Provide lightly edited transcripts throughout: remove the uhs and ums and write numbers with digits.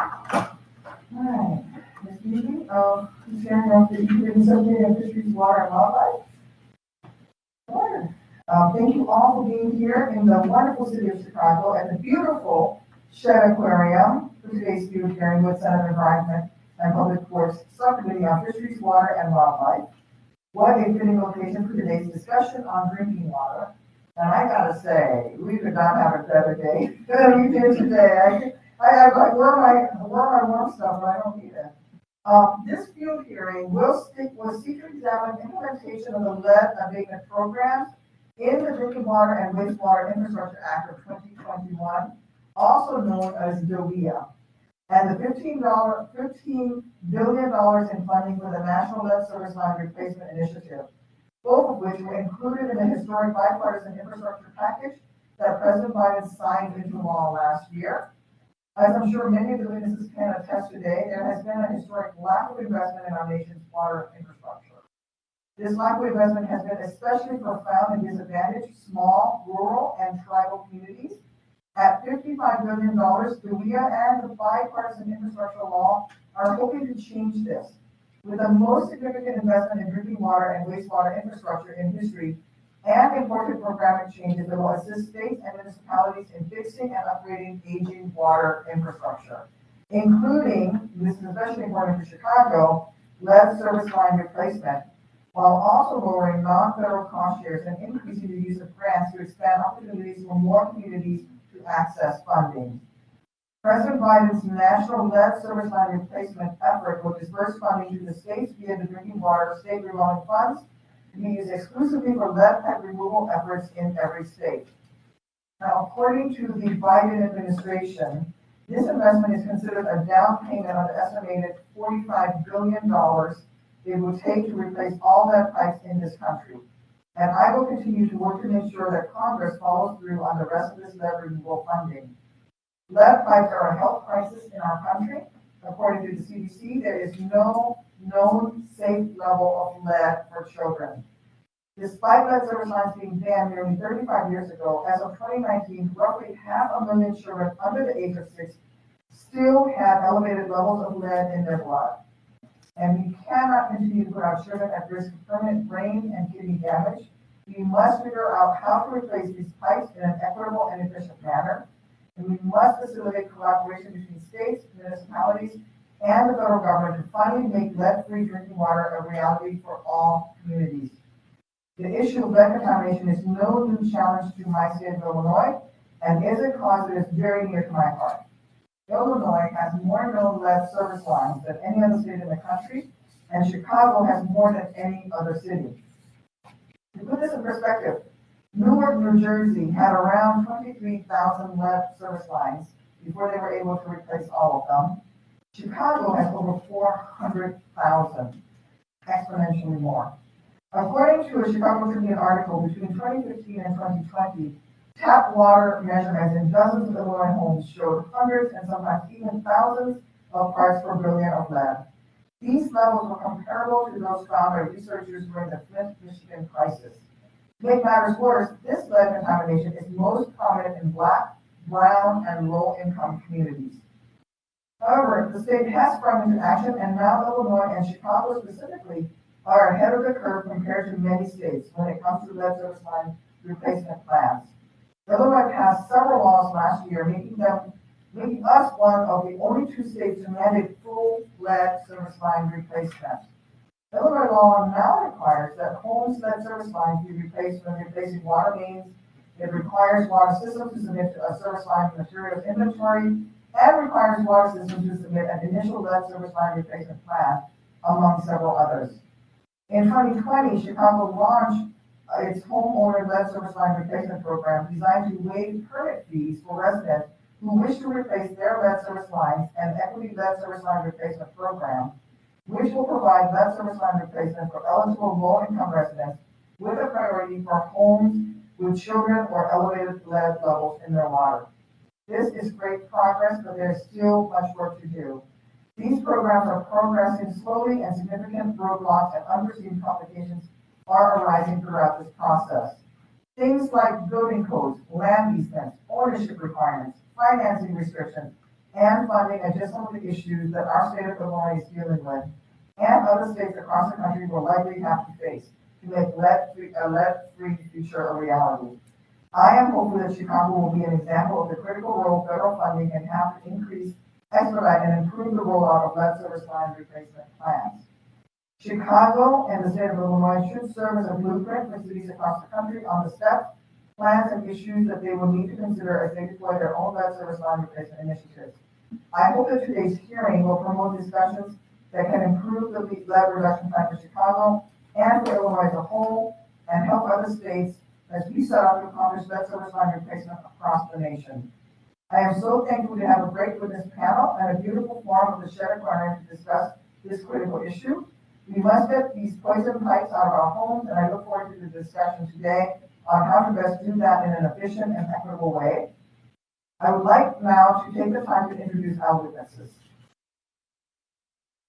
Alright, this evening, the chairman of the EPW Subcommittee on Fisheries, Water, and Wildlife. Water. Thank you all for being here in the wonderful city of Chicago at the beautiful Shed Aquarium for today's field hearing with Senate Environment and Public Works Subcommittee on Fisheries, Water, and Wildlife. What a fitting location for today's discussion on drinking water. And I gotta say, we could not have a better day than we did today. I wear my warm stuff, but I don't need it. This field hearing will seek to examine implementation of the lead abatement programs in the Drinking Water and Wastewater Infrastructure Act of 2021, also known as DOWIA, and the $15 billion in funding for the National Lead Service Line Replacement Initiative, both of which were included in the historic bipartisan infrastructure package that President Biden signed into law last year. As I'm sure many of the witnesses can attest today, there has been a historic lack of investment in our nation's water infrastructure. This lack of investment has been especially profound in disadvantaged, small, rural, and tribal communities. At $55 billion, DOWIA and the Bipartisan Infrastructure Law are hoping to change this, with the most significant investment in drinking water and wastewater infrastructure in history, and important programming changes that will assist states and municipalities in fixing and upgrading aging water infrastructure, including, this is especially important for Chicago, lead service line replacement, while also lowering non-federal cost shares and increasing the use of grants to expand opportunities for more communities to access funding. President Biden's National Lead Service Line Replacement effort will disperse funding to the states via the Drinking Water State Revolving Funds to be used exclusively for lead pipe removal efforts in every state. Now, according to the Biden administration, this investment is considered a down payment on the estimated $45 billion it will take to replace all lead pipes in this country. And I will continue to work to make sure that Congress follows through on the rest of this lead removal funding. Lead pipes are a health crisis in our country. According to the CDC, there is no known safe level of lead for children. Despite lead service lines being banned nearly 35 years ago, as of 2019, roughly 500,000 children under the age of 6 still had elevated levels of lead in their blood. And we cannot continue to put our children at risk of permanent brain and kidney damage. We must figure out how to replace these pipes in an equitable and efficient manner. And we must facilitate collaboration between states, municipalities, and the federal government to finally make lead-free drinking water a reality for all communities. The issue of lead contamination is no new challenge to my state of Illinois, and is a cause that is very near to my heart. Illinois has more known lead service lines than any other state in the country, and Chicago has more than any other city. To put this in perspective, Newark, New Jersey had around 23,000 lead service lines before they were able to replace all of them. Chicago has over 400,000, exponentially more. According to a Chicago Tribune article, between 2015 and 2020, tap water measurements in dozens of Illinois homes showed hundreds and sometimes even thousands of parts per billion of lead. These levels were comparable to those found by researchers during the Flint, Michigan crisis. To make matters worse, this lead contamination is most prominent in Black, brown, and low-income communities. However, the state has sprung into action, and now Illinois and Chicago specifically are ahead of the curve compared to many states when it comes to lead service line replacement plans. Illinois passed several laws last year, making us one of the only 2 states to mandate full lead service line replacement. Illinois law now requires that homes' lead service lines be replaced when replacing water mains. It requires water systems to submit a service line materials inventory, and requires water systems to submit an initial lead service line replacement plan, among several others. In 2020, Chicago launched its Homeowner lead service line replacement program designed to waive permit fees for residents who wish to replace their lead service lines, and Equity Lead Service Line Replacement Program, which will provide lead service line replacement for eligible low-income residents with a priority for homes with children or elevated lead levels in their water. This is great progress, but there's still much work to do. These programs are progressing slowly, and significant roadblocks and unforeseen complications are arising throughout this process. Things like building codes, land easements, ownership requirements, financing restrictions, and funding address some of the issues that our state of Illinois is dealing with, and other states across the country will likely have to face to make a lead-free future a reality. I am hopeful that Chicago will be an example of the critical role federal funding can have to increase, expedite, and improve the rollout of lead service line replacement plans. Chicago and the state of Illinois should serve as a blueprint for cities across the country on the steps, plans, and issues that they will need to consider as they deploy their own lead service line replacement initiatives. I hope that today's hearing will promote discussions that can improve the lead reduction plan for Chicago and for Illinois as a whole, and help other states as we set out to accomplish lead service line replacement across the nation. I am so thankful to have a great witness panel and a beautiful forum of the Shed Aquarium to discuss this critical issue. We must get these poison pipes out of our homes, and I look forward to the discussion today on how to best do that in an efficient and equitable way. I would like now to take the time to introduce our witnesses.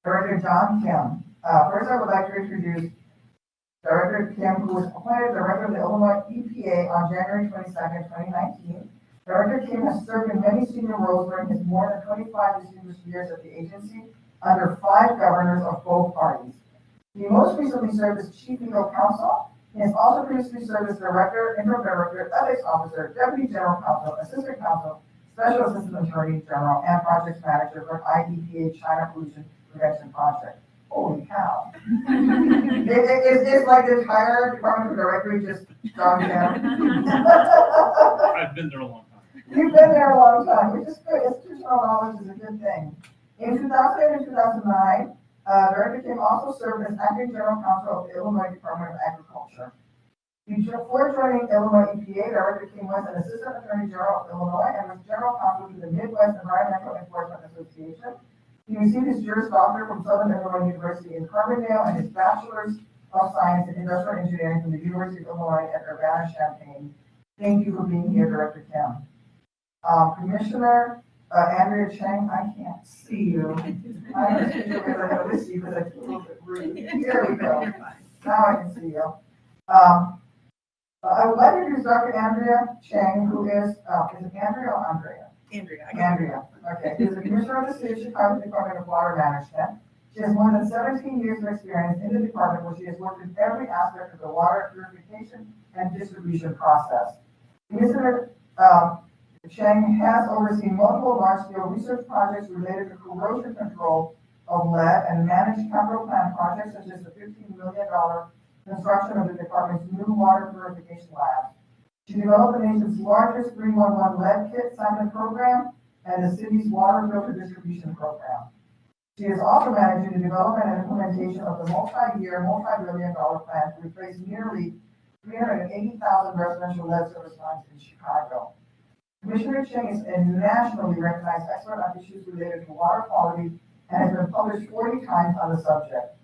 Director John Kim. First, I would like to introduce Director Kim, who was appointed Director of the Illinois EPA on January 22nd, 2019. Director Kim has served in many senior roles during his more than 25 distinguished years at the agency under 5 governors of both parties. He most recently served as Chief Legal Counsel. He has also previously served as Director, Interim Director, Ethics Officer, Deputy General Counsel, Assistant Counsel, Special Assistant Attorney General, and Project Manager for IEPA China Pollution Prevention Project. Holy cow. It's like the entire Department of Directory just gone down. I've been there a long time. You've been there a long time, which is good. Institutional knowledge is a good thing. In 2008 and 2009, Director Kim also served as Acting General Counsel of the Illinois Department of Agriculture. Before joining Illinois EPA, Director Kim was an Assistant Attorney General of Illinois and was General Counsel to the Midwest Environmental Enforcement Association. He received his Juris Doctor from Southern Illinois University in Carbondale and his Bachelor's of Science in Industrial Engineering from the University of Illinois at Urbana-Champaign. Thank you for being here, Director Kim. Commissioner Andrea Chang, I can't see you. I don't see you because I have this because I feel a little bit rude. Here we go. Now I can see you. I would like to introduce Dr. Andrea Chang, who is it Andrea or Andrea? Andrea. Okay. She's the Commissioner of the City of Chicago Department of Water Management. She has more than 17 years of experience in the department where she has worked in every aspect of the water purification and distribution process. Commissioner Chang has overseen multiple large-scale research projects related to corrosion control of lead and managed capital plan projects such as the $15 million construction of the department's new water purification lab. She developed the nation's largest 311 lead kit sampling program and the city's water filter distribution program. She is also managing the development and implementation of the multi-year, multi-billion-dollar plan to replace nearly 380,000 residential lead service lines in Chicago. Commissioner Chang is a nationally recognized expert on issues related to water quality and has been published 40 times on the subject.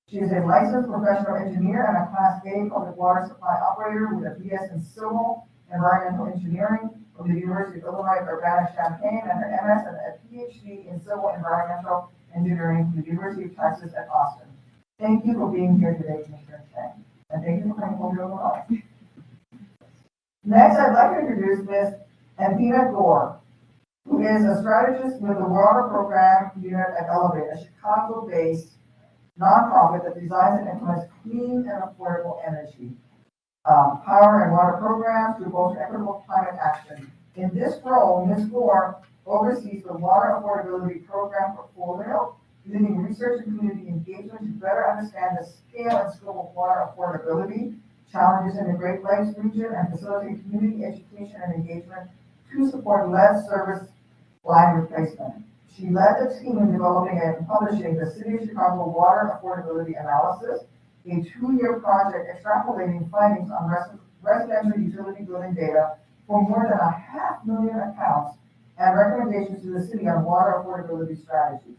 She is a licensed professional engineer and a Class A public water supply operator with a BS in Civil Environmental Engineering from the University of Illinois at Urbana-Champaign and her MS and a PhD in Civil Environmental Engineering from the University of Texas at Austin. Thank you for being here today, Commissioner Chang, and thank you for coming home to Illinois. Next, I'd like to introduce Ms. Anthea Gore, who is a strategist with the Water Program Unit at Elevate, a Chicago-based nonprofit that designs and implements clean and affordable energy, power and water programs to bolster equitable climate action. In this role, Ms. Gore oversees the Water Affordability Program portfolio, leading research and community engagement to better understand the scale and scope of water affordability, challenges in the Great Lakes region, and facilitate community education and engagement to support lead service line replacement. She led the team in developing and publishing the City of Chicago Water Affordability Analysis, a 2-year project extrapolating findings on residential utility billing data for more than 500,000 accounts and recommendations to the city on water affordability strategies.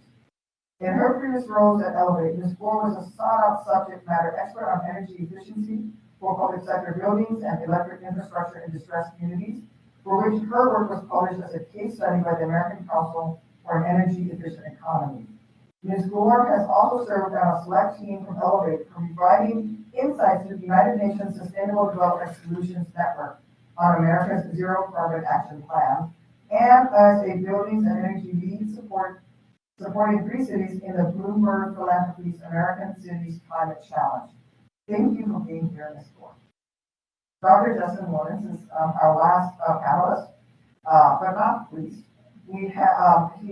In her previous roles at Elevate, Ms. Gore was a sought-out subject matter expert on energy efficiency for public sector buildings and electric infrastructure in distressed communities, for which her work was published as a case study by the American Council for an Energy Efficient Economy. Ms. Gore has also served on a select team from Elevate providing insights to the United Nations Sustainable Development Solutions Network on America's Zero Carbon Action Plan, and as a buildings and energy lead supporting 3 cities in the Bloomberg Philanthropies American Cities Climate Challenge. Thank you for being here, Ms. Ford. Dr. Justin Lawrence is our last panelist, but not least. He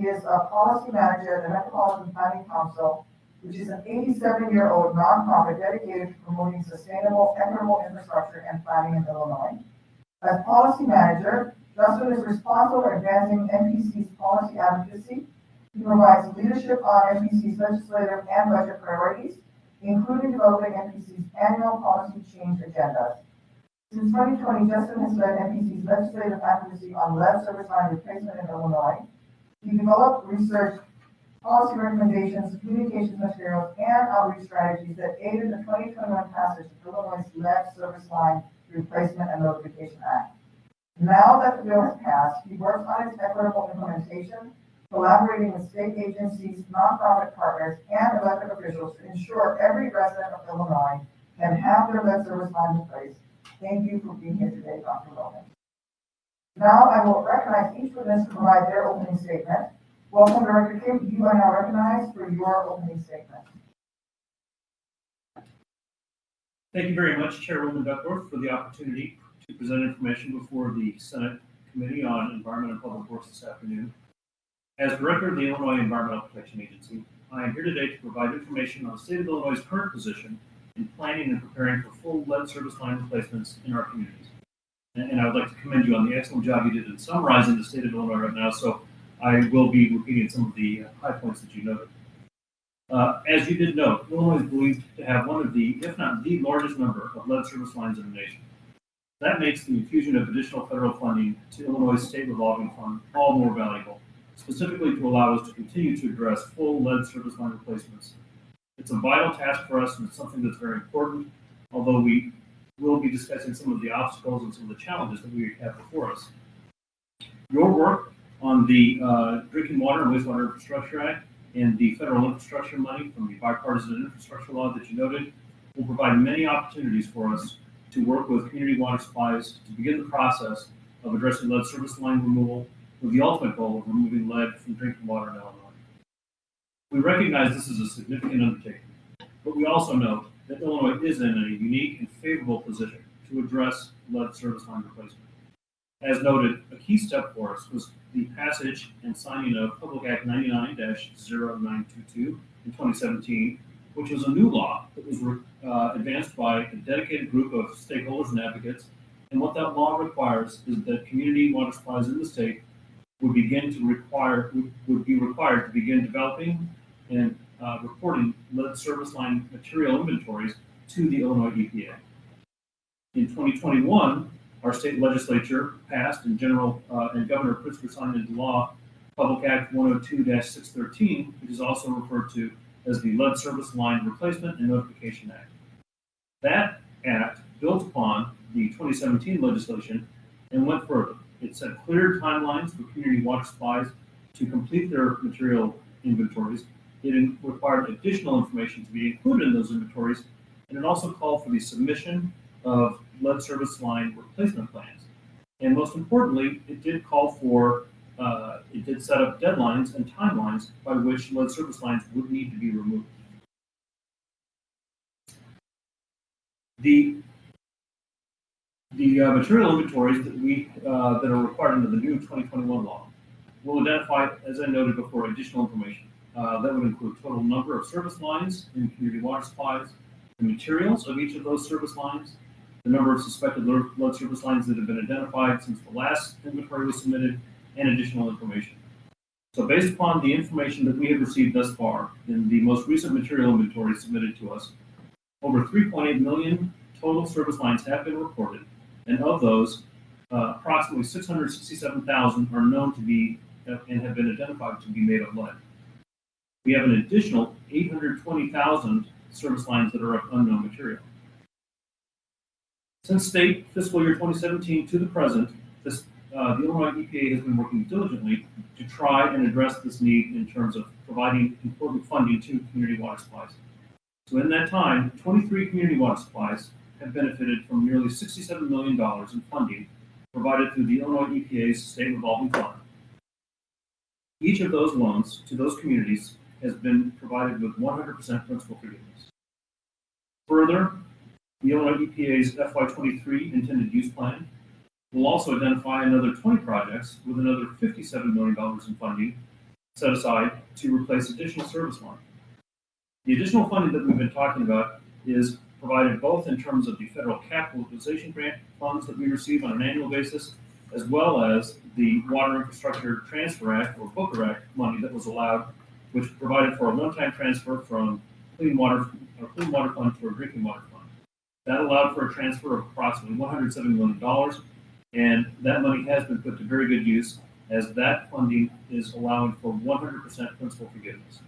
is a policy manager at the Metropolitan Planning Council, which is an 87-year-old nonprofit dedicated to promoting sustainable, equitable infrastructure and planning in Illinois. As policy manager, Justin is responsible for advancing MPC's policy advocacy. He provides leadership on MPC's legislative and budget priorities, including developing MPC's annual policy change agendas. Since 2020, Justin has led MPC's legislative advocacy on lead service line replacement in Illinois. He developed research, policy recommendations, communications materials, and outreach strategies that aided the 2021 passage of Illinois' lead service line replacement and notification act. Now that the bill has passed, he works on its equitable implementation, collaborating with state agencies, nonprofit partners, and elected officials to ensure every resident of Illinois can have their lead service line replaced. Thank you for being here today, Dr. Wilkins. Now I will recognize each witness to provide their opening statement. Welcome, Director Kim. You are now recognized for your opening statement. Thank you very much, Chairwoman Duckworth, for the opportunity to present information before the Senate Committee on Environment and Public Works this afternoon. As Director of the Illinois Environmental Protection Agency, I am here today to provide information on the state of Illinois' current position in planning and preparing for full lead service line replacements in our communities. And I would like to commend you on the excellent job you did in summarizing the state of Illinois right now, so I will be repeating some of the high points that you noted. As you did note, Illinois is believed to have one of the, if not the largest number of lead service lines in the nation. That makes the infusion of additional federal funding to Illinois State Revolving Fund all more valuable, specifically to allow us to continue to address full lead service line replacements. It's a vital task for us, and it's something that's very important, although we will be discussing some of the obstacles and some of the challenges that we have before us. Your work on the Drinking Water and Wastewater Infrastructure Act and the federal infrastructure money from the Bipartisan Infrastructure Law that you noted will provide many opportunities for us to work with community water supplies to begin the process of addressing lead service line removal with the ultimate goal of removing lead from drinking water in Illinois. We recognize this is a significant undertaking, but we also note that Illinois is in a unique and favorable position to address lead service line replacement. As noted, a key step for us was the passage and signing of Public Act 99-0922 in 2017, which was a new law that was advanced by a dedicated group of stakeholders and advocates. And what that law requires is that community water supplies in the state would be required to begin developing and reporting lead service line material inventories to the Illinois EPA. In 2021, our state legislature passed and Governor Pritzker signed into law Public Act 102-613, which is also referred to as the Lead Service Line Replacement and Notification Act. That act built upon the 2017 legislation and went further. It set clear timelines for community water supplies to complete their material inventories. It required additional information to be included in those inventories, and it also called for the submission of lead service line replacement plans. And most importantly, it did set up deadlines and timelines by which lead service lines would need to be removed. The material inventories that are required under the new 2021 law will identify, as I noted before, additional information. That would include total number of service lines in community water supplies, the materials of each of those service lines, the number of suspected lead service lines that have been identified since the last inventory was submitted, and additional information. So based upon the information that we have received thus far in the most recent material inventory submitted to us, over 3.8 million total service lines have been reported, and of those, approximately 667,000 are known to be and have been identified to be made of lead. We have an additional 820,000 service lines that are of unknown material. Since state fiscal year 2017 to the present, the Illinois EPA has been working diligently to try and address this need in terms of providing important funding to community water supplies. So in that time, 23 community water supplies have benefited from nearly $67 million in funding provided through the Illinois EPA's State Revolving Fund, Each of those loans to those communities has been provided with 100% principal forgiveness. Further, the Illinois EPA's FY23 intended use plan will also identify another 20 projects with another $57 million in funding set aside to replace additional service lines. The additional funding that we've been talking about is provided both in terms of the federal capitalization grant funds that we receive on an annual basis, as well as the Water Infrastructure Transfer Act, or Booker Act money that was allowed, which provided for a one-time transfer from clean water fund to a drinking water fund. That allowed for a transfer of approximately $170 million, and that money has been put to very good use, as that funding is allowing for 100% principal forgiveness.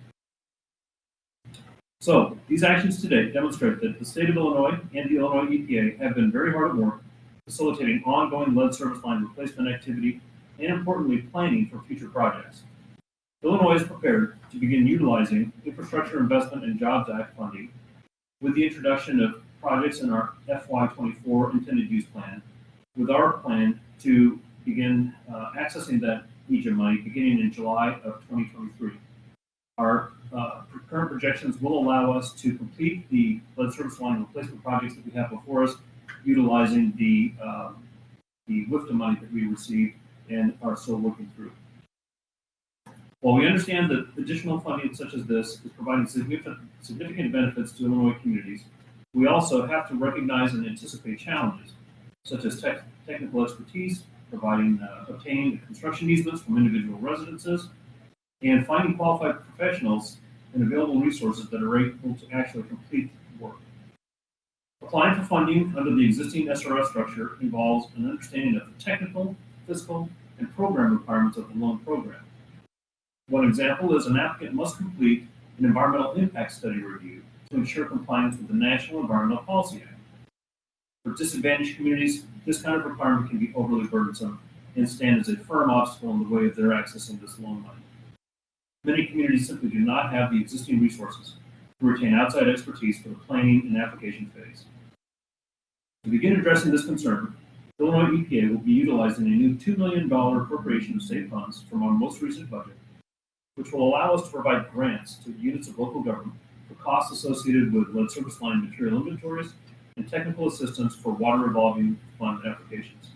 So these actions today demonstrate that the state of Illinois and the Illinois EPA have been very hard at work facilitating ongoing lead service line replacement activity and, importantly, planning for future projects. Illinois is prepared to begin utilizing Infrastructure Investment and Jobs Act funding with the introduction of projects in our FY24 intended use plan, with our plan to begin accessing that EJA money beginning in July of 2023. Our current projections will allow us to complete the lead service line replacement projects that we have before us, utilizing the WIFTA money that we received and are still working through. While we understand that additional funding such as this is providing significant benefits to Illinois communities, we also have to recognize and anticipate challenges, such as technical expertise, obtaining construction easements from individual residences, and finding qualified professionals and available resources that are able to actually complete the work. Applying for funding under the existing SRF structure involves an understanding of the technical, fiscal, and program requirements of the loan program. One example is an applicant must complete an environmental impact study review to ensure compliance with the National Environmental Policy Act. For disadvantaged communities, this kind of requirement can be overly burdensome and stand as a firm obstacle in the way of their accessing this loan money. Many communities simply do not have the existing resources to retain outside expertise for the planning and application phase. To begin addressing this concern, Illinois EPA will be utilizing a new $2 million appropriation of state funds from our most recent budget, which will allow us to provide grants to units of local government for costs associated with lead service line material inventories and technical assistance for water revolving fund applications.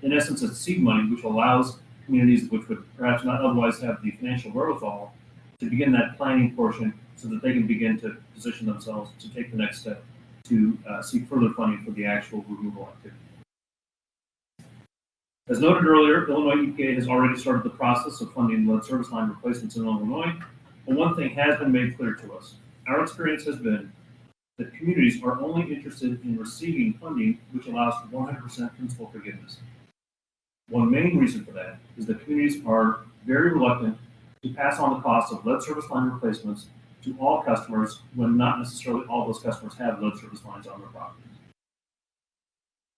In essence, it's seed money, which allows communities which would perhaps not otherwise have the financial wherewithal to begin that planning portion so that they can begin to position themselves to take the next step to seek further funding for the actual removal activity. As noted earlier, Illinois EPA has already started the process of funding lead service line replacements in Illinois, but one thing has been made clear to us. Our experience has been that communities are only interested in receiving funding which allows for 100% principal forgiveness. One main reason for that is that communities are very reluctant to pass on the cost of lead service line replacements to all customers when not necessarily all those customers have lead service lines on their properties.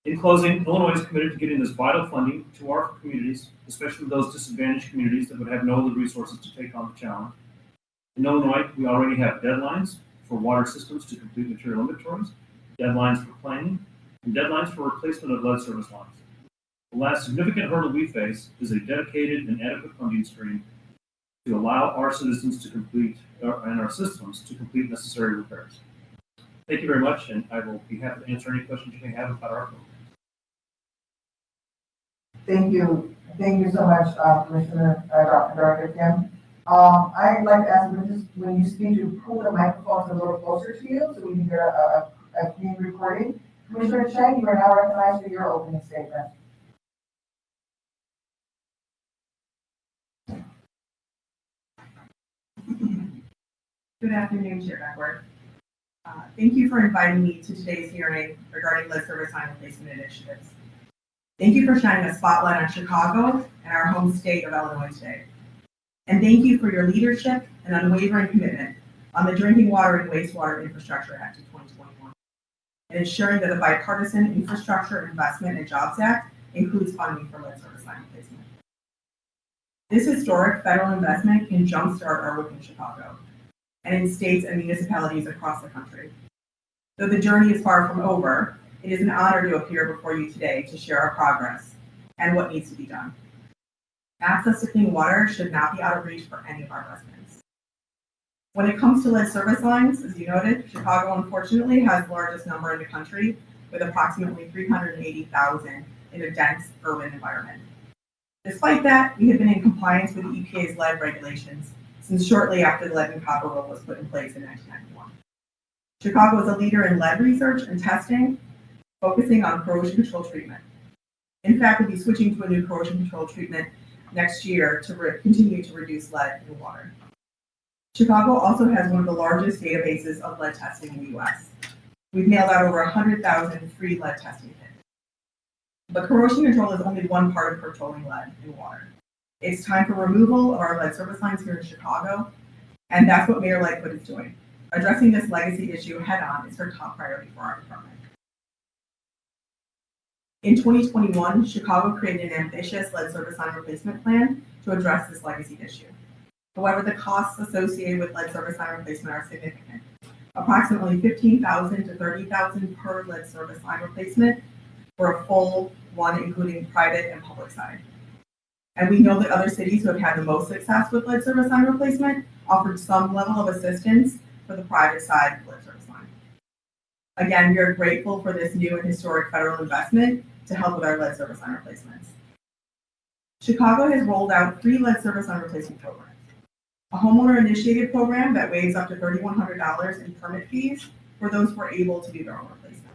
In closing, Illinois is committed to getting this vital funding to our communities, especially those disadvantaged communities that would have no other resources to take on the challenge. In Illinois, we already have deadlines for water systems to complete material inventories, deadlines for planning, and deadlines for replacement of lead service lines. The last significant hurdle we face is a dedicated and adequate funding stream to allow our citizens to complete, and our systems to complete necessary repairs. Thank you very much, and I will be happy to answer any questions you may have about our program. Thank you. Thank you so much, Commissioner Dr. Director Kim. I'd like to ask you, when you speak, to pull the microphones a little closer to you so we can get a clean recording. Commissioner Chang, you are now recognized for your opening statement. Good afternoon, Chair Duckworth. Thank you for inviting me to today's hearing regarding lead service line replacement initiatives. Thank you for shining a spotlight on Chicago and our home state of Illinois today. And thank you for your leadership and unwavering commitment on the Drinking Water and Wastewater Infrastructure Act of 2021 and ensuring that the Bipartisan Infrastructure Investment and Jobs Act includes funding for lead service line replacement. This historic federal investment can jumpstart our work in Chicago and in states and municipalities across the country. Though the journey is far from over, it is an honor to appear before you today to share our progress and what needs to be done. Access to clean water should not be out of reach for any of our residents. When it comes to lead service lines, as you noted, Chicago unfortunately has the largest number in the country, with approximately 380,000 in a dense urban environment. Despite that, we have been in compliance with the EPA's lead regulations since shortly after the lead and copper rule was put in place in 1991. Chicago is a leader in lead research and testing, focusing on corrosion control treatment. In fact, we'll be switching to a new corrosion control treatment next year to continue to reduce lead in water. Chicago also has one of the largest databases of lead testing in the US. We've mailed out over 100,000 free lead testing kits. But corrosion control is only one part of controlling lead in water. It's time for removal of our lead service lines here in Chicago, and that's what Mayor Lightfoot is doing. Addressing this legacy issue head-on is her top priority for our department. In 2021, Chicago created an ambitious lead service line replacement plan to address this legacy issue. However, the costs associated with lead service line replacement are significant. Approximately $15,000 to $30,000 per lead service line replacement for a full one, including private and public side. And we know that other cities who have had the most success with lead service line replacement offered some level of assistance for the private side of lead service line. Again, we are grateful for this new and historic federal investment to help with our lead service line replacements. Chicago has rolled out 3 lead service line replacement programs. A homeowner initiated program that waives up to $3,100 in permit fees for those who are able to do their own replacement.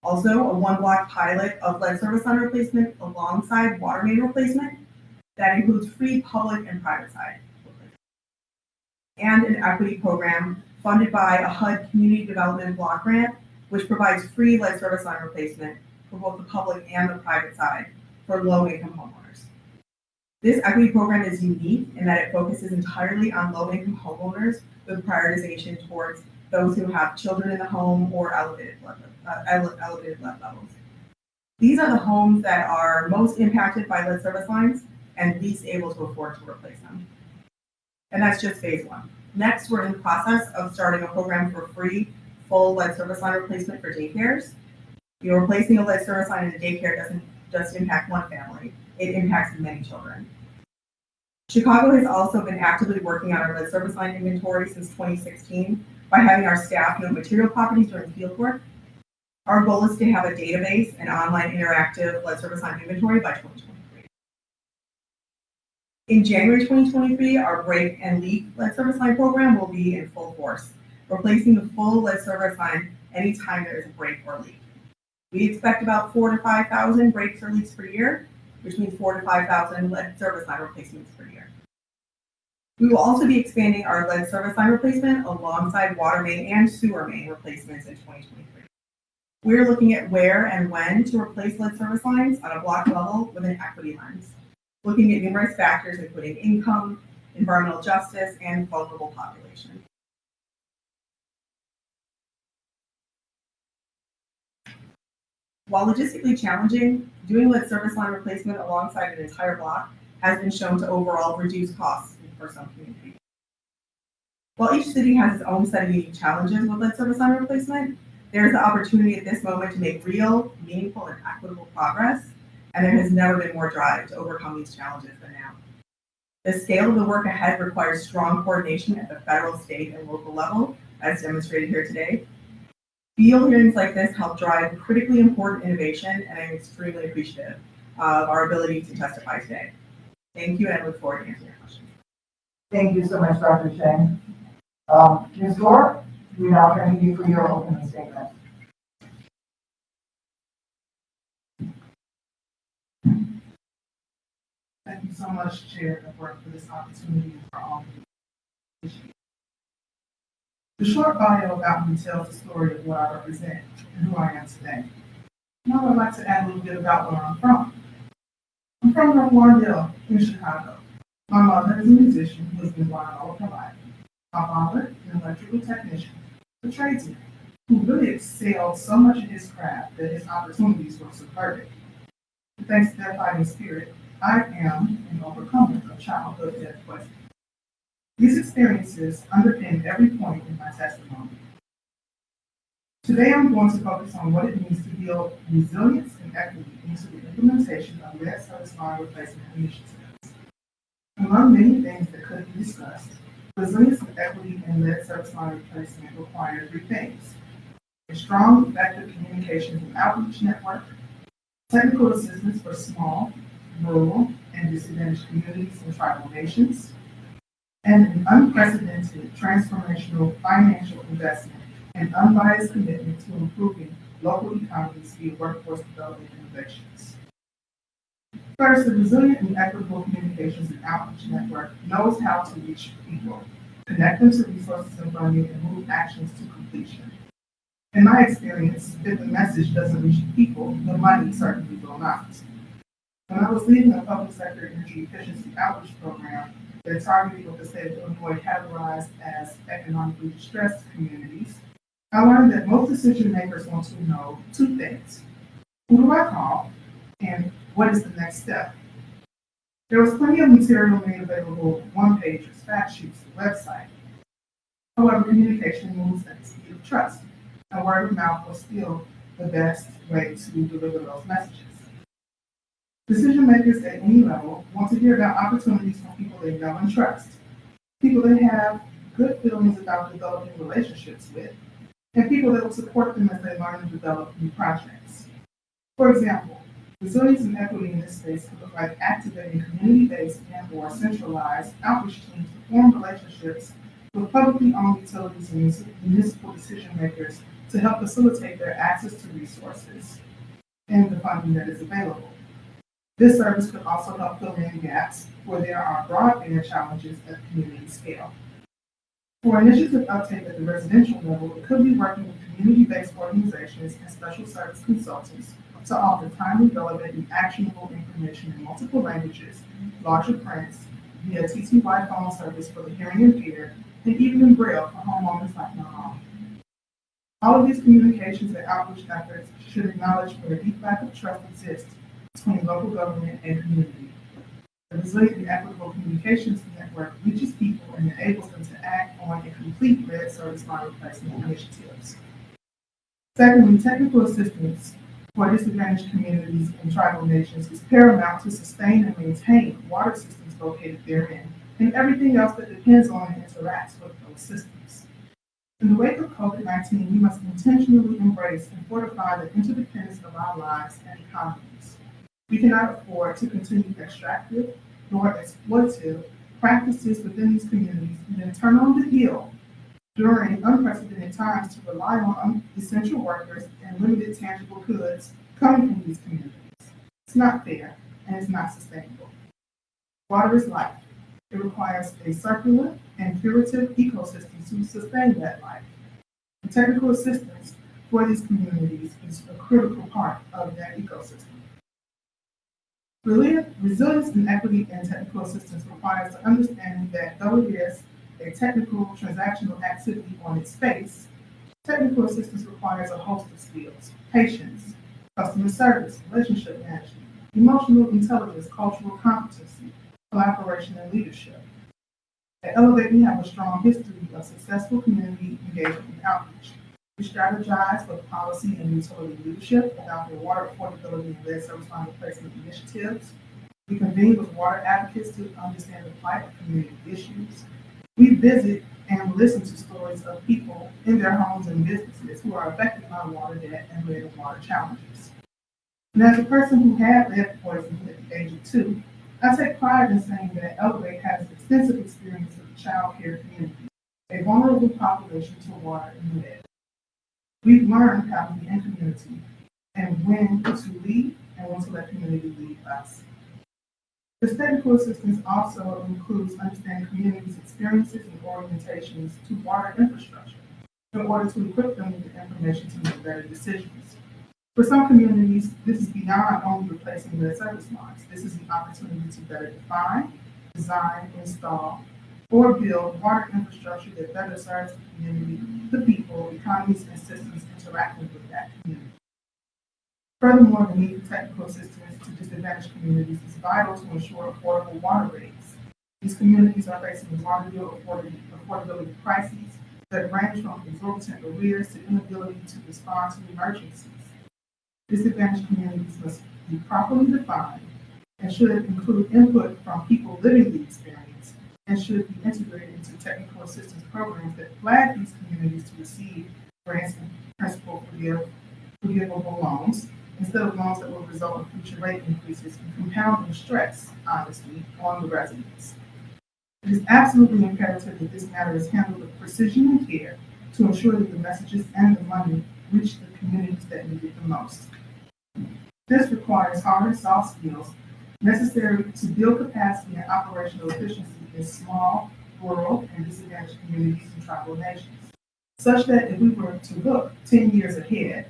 Also, a 1-block pilot of lead service line replacement alongside water main replacement that includes free public and private side replacement. And an equity program funded by a HUD Community Development Block Grant, which provides free lead service line replacement for both the public and the private side for low-income homeowners. This equity program is unique in that it focuses entirely on low-income homeowners with prioritization towards those who have children in the home or elevated lead levels. These are the homes that are most impacted by lead service lines and least able to afford to replace them. And that's just phase 1. Next, we're in the process of starting a program for free full lead service line replacement for daycares. Replacing a lead service line in a daycare doesn't just impact one family, it impacts many children. Chicago has also been actively working on our lead service line inventory since 2016 by having our staff note material properties during field work. Our goal is to have a database and online interactive lead service line inventory by 2023. In January 2023, our break and leak lead service line program will be in full force, replacing the full lead service line anytime there is a break or leak. We expect about 4,000 to 5,000 breaks or leaks per year, which means 4,000 to 5,000 lead service line replacements per year. We will also be expanding our lead service line replacement alongside water main and sewer main replacements in 2023. We're looking at where and when to replace lead service lines on a block level with an equity lens, looking at numerous factors including income, environmental justice, and vulnerable population. While logistically challenging, doing lead service line replacement alongside an entire block has been shown to overall reduce costs for some communities. While each city has its own set of unique challenges with lead service line replacement, there is the opportunity at this moment to make real, meaningful, and equitable progress, and there has never been more drive to overcome these challenges than now. The scale of the work ahead requires strong coordination at the federal, state, and local level, as demonstrated here today. Field hearings like this help drive critically important innovation, and I'm extremely appreciative of our ability to testify today. Thank you, and I look forward to answering your questions. Thank you so much, Dr. Shane. Ms. Gore, we now turn to you for your opening statement. Thank you so much, Chair Duckworth, for this opportunity for all of you. The short bio about me tells the story of what I represent and who I am today. Now I'd like to add a little bit about where I'm from. I'm from North Warrendale in Chicago. My mother is a musician who has been blind all of her life. My father, an electrical technician, a tradesman, who really excelled so much in his craft that his opportunities were superb. Thanks to their fighting spirit, I am an overcomer of childhood death questions. These experiences underpin every point in my testimony. Today I'm going to focus on what it means to build resilience and equity into the implementation of lead service line replacement initiatives. Among many things that could be discussed, resilience and equity in lead service line replacement require three things: a strong, effective communications and outreach network, technical assistance for small, rural, and disadvantaged communities and tribal nations, and an unprecedented transformational financial investment and unbiased commitment to improving local economies via workforce development innovations. First, the resilient and equitable communications and outreach network knows how to reach people, connect them to resources and funding, and move actions to completion. In my experience, if the message doesn't reach the people, the money certainly will not. When I was leading a public sector energy efficiency outreach program that targeted what the state of Illinois categorized as economically distressed communities, I learned that most decision makers want to know two things: who do I call, and what is the next step? There was plenty of material made available, one-pagers, fact sheets, and website. However, communication moves at the speed of trust, and word of mouth was still the best way to deliver those messages. Decision makers at any level want to hear about opportunities from people they know and trust, people they have good feelings about developing relationships with, and people that will support them as they learn and develop new projects. For example, resilience and equity in this space could look like activating community-based and/or centralized outreach teams to form relationships with publicly owned utilities and municipal decision makers to help facilitate their access to resources and the funding that is available. This service could also help fill in gaps where there are broadband challenges at the community scale. For initiative uptake at the residential level, it could be working with community-based organizations and special service consultants to offer timely, relevant, and actionable information in multiple languages, larger prints, via TTY phone service for the hearing impaired, and even in Braille for homeowners like my mom. All of these communications and outreach efforts should acknowledge where a deep lack of trust exists between local government and community. The resilient and equitable communications network reaches people and enables them to act on and complete lead service line replacement initiatives. Secondly, technical assistance for disadvantaged communities and tribal nations is paramount to sustain and maintain water systems located therein and everything else that depends on and interacts with those systems. In the wake of COVID-19, we must intentionally embrace and fortify the interdependence of our lives and economies. We cannot afford to continue extractive nor exploitative practices within these communities and then turn on the heel during unprecedented times to rely on essential workers and limited tangible goods coming from these communities. It's not fair and it's not sustainable. Water is life. It requires a circular and curative ecosystem to sustain that life. The technical assistance for these communities is a critical part of that ecosystem. Resilience and equity and technical assistance requires the understanding that though it is a technical transactional activity on its face, technical assistance requires a host of skills: patience, customer service, relationship management, emotional intelligence, cultural competency, collaboration, and leadership. At Elevate, we have a strong history of successful community engagement and outreach. We strategize with policy and utility leadership about the water affordability and lead service line replacement initiatives. We convene with water advocates to understand the plight of community issues. We visit and listen to stories of people in their homes and businesses who are affected by water debt and lead and water challenges. And as a person who had lead poisoning at the age of 2, I take pride in saying that Elevate has extensive experience with the child care community, a vulnerable population to water and lead. We've learned how to be in community and when to lead and when to let community lead us. This technical assistance also includes understanding communities' experiences and orientations to water infrastructure in order to equip them with the information to make better decisions. For some communities, this is beyond only replacing their service lines. This is an opportunity to better define, design, install, or build water infrastructure that better serves the community, the people, economies, and systems interacting with that community. Furthermore, the need for technical assistance to disadvantaged communities is vital to ensure affordable water rates. These communities are facing water bill affordability crises that range from exorbitant arrears to inability to respond to emergencies. Disadvantaged communities must be properly defined, and should include input from people living the experience and should be integrated into technical assistance programs that flag these communities to receive grants and principal forgivable loans instead of loans that will result in future rate increases and compounding stress, honestly, on the residents. It is absolutely imperative that this matter is handled with precision and care to ensure that the messages and the money reach the communities that need it the most. This requires hard and soft skills necessary to build capacity and operational efficiency in small, rural, and disadvantaged communities and tribal nations, such that if we were to look 10 years ahead,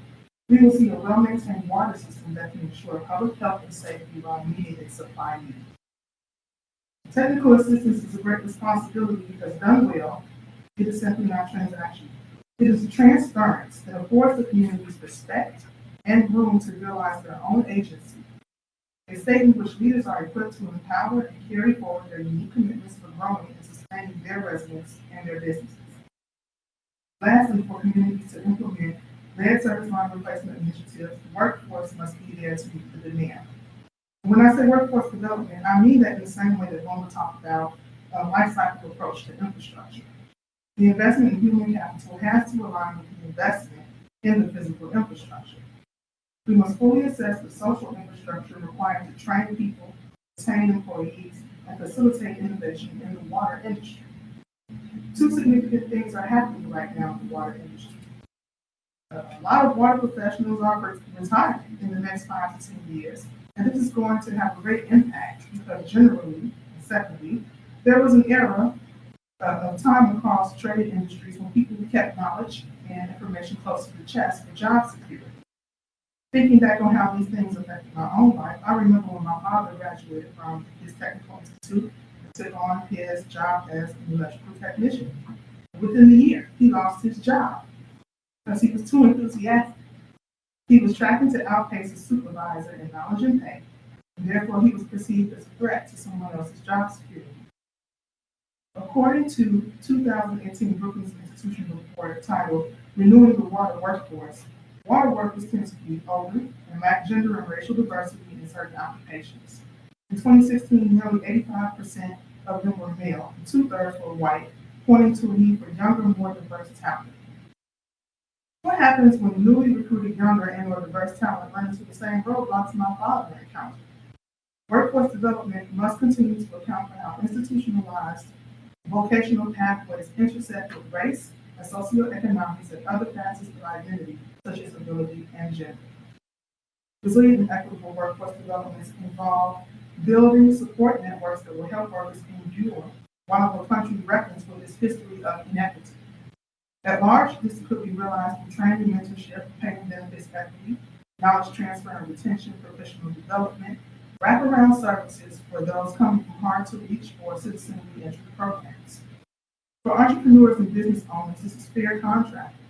we will see a well-maintained water system that can ensure public health and safety while meeting its supply needs. Technical assistance is a great responsibility because done well, it is simply not transactional. It is transference that affords the communities respect and room to realize their own agency, a state in which leaders are equipped to empower and carry forward their unique commitments for growing and sustaining their residents and their businesses. Lastly, for communities to implement lead service line replacement initiatives, the workforce must be there to meet the demand. And when I say workforce development, I mean that in the same way that Homeowner talked about a life cycle approach to infrastructure. The investment in human capital has to align with the investment in the physical infrastructure. We must fully assess the social infrastructure required to train people, retain employees, and facilitate innovation in the water industry. Two significant things are happening right now in the water industry. A lot of water professionals are retiring in the next 5 to 10 years, and this is going to have a great impact because generally, and secondly, there was an era of time across trade industries when people kept knowledge and information close to the chest for job security. Thinking back on how these things affected my own life, I remember when my father graduated from his technical institute and took on his job as an electrical technician. Within the year, he lost his job because he was too enthusiastic. He was tracking to outpace his supervisor in knowledge and pay, and therefore he was perceived as a threat to someone else's job security. According to 2018 Brookings Institution report titled Renewing the Water Workforce, water workers tend to be older and lack gender and racial diversity in certain occupations. In 2016, nearly 85% of them were male, and 2/3 were white, pointing to a need for younger, more diverse talent. What happens when newly recruited younger and more diverse talent run into the same roadblocks my father encountered? Workforce development must continue to account for how institutionalized vocational pathways intersect with race and socioeconomics and other facets of identity, such as ability and gender. Resilient and equitable workforce developments involve building support networks that will help workers endure while the country reckons with its history of inequity. At large, this could be realized through training, mentorship, payment benefits equity, knowledge transfer and retention, professional development, wraparound services for those coming from hard-to-reach or citizenry entry programs. For entrepreneurs and business owners, this is fair contracting,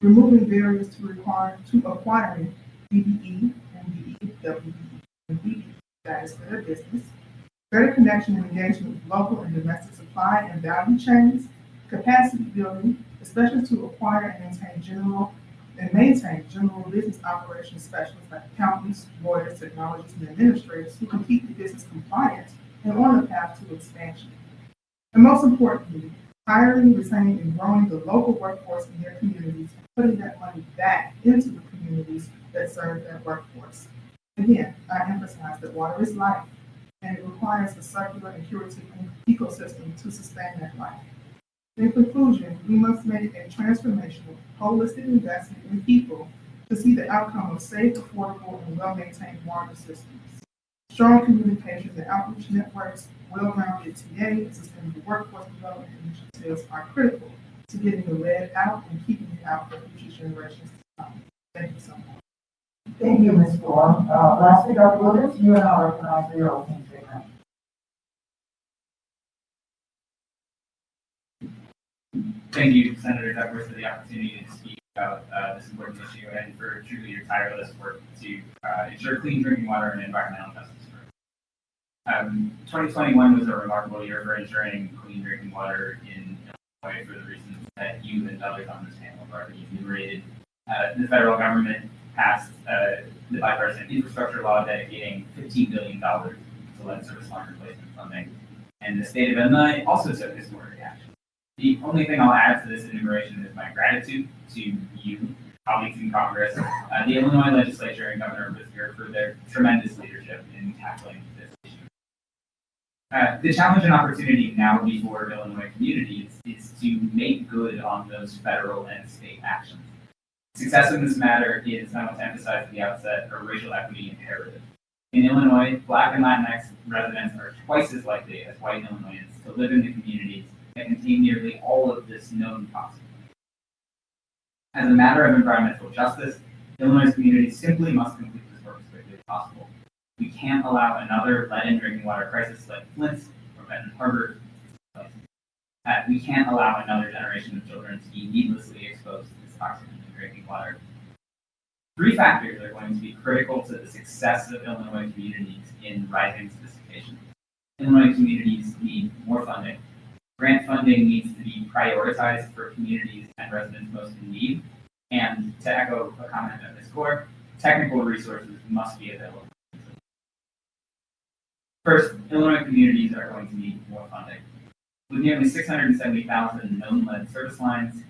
removing barriers to acquiring BBE and EPW status for their business, better connection and engagement with local and domestic supply and value chains, capacity building, especially to acquire and maintain general business operations specialists like accountants, lawyers, technologists, and administrators who can keep the business compliant and on the path to expansion. And most importantly, hiring, retaining, and growing the local workforce in their communities and putting that money back into the communities that serve that workforce. Again, I emphasize that water is life, and it requires a circular and curative ecosystem to sustain that life. In conclusion, we must make a transformational, holistic investment in people to see the outcome of safe, affordable, and well-maintained water systems. Strong communications and outreach networks, well-rounded TA, and sustainable workforce development initiatives are critical to getting the lead out and keeping it out for future generations to come. Thank you so much. Thank you, Ms. Dorr. Lastly, Dr. Williams, you and I are recognized for your opening statement. Thank you, Senator Duckworth, for the opportunity to speak about this important issue and for truly your tireless work to ensure clean drinking water and environmental justice. 2021 was a remarkable year for ensuring clean drinking water in Illinois for the reasons that you and others on this panel have already enumerated. The federal government passed the Bipartisan Infrastructure Law dedicating $15 billion to lead service line replacement funding, and the state of Illinois also took historic action. The only thing I'll add to this enumeration is my gratitude to you, colleagues in Congress, the Illinois legislature, and Governor Brisker for their tremendous leadership in tackling this issue. The challenge and opportunity now before Illinois communities is to make good on those federal and state actions. Success in this matter is, I want to emphasize at the outset, a racial equity imperative. In Illinois, Black and Latinx residents are twice as likely as white Illinoisans to live in the communities that contain nearly all of this known possible. As a matter of environmental justice, Illinois communities simply must complete this work as quickly as possible. We can't allow another lead-in drinking water crisis like Flint's or Benton Harbor. We can't allow another generation of children to be needlessly exposed to this toxic drinking water. 3 factors are going to be critical to the success of Illinois communities in rising sophistication. Illinois communities need more funding. Grant funding needs to be prioritized for communities and residents most in need. And to echo a comment of Ms. Gore, technical resources must be available. First, Illinois communities are going to need more funding. With nearly 670,000 known lead service lines,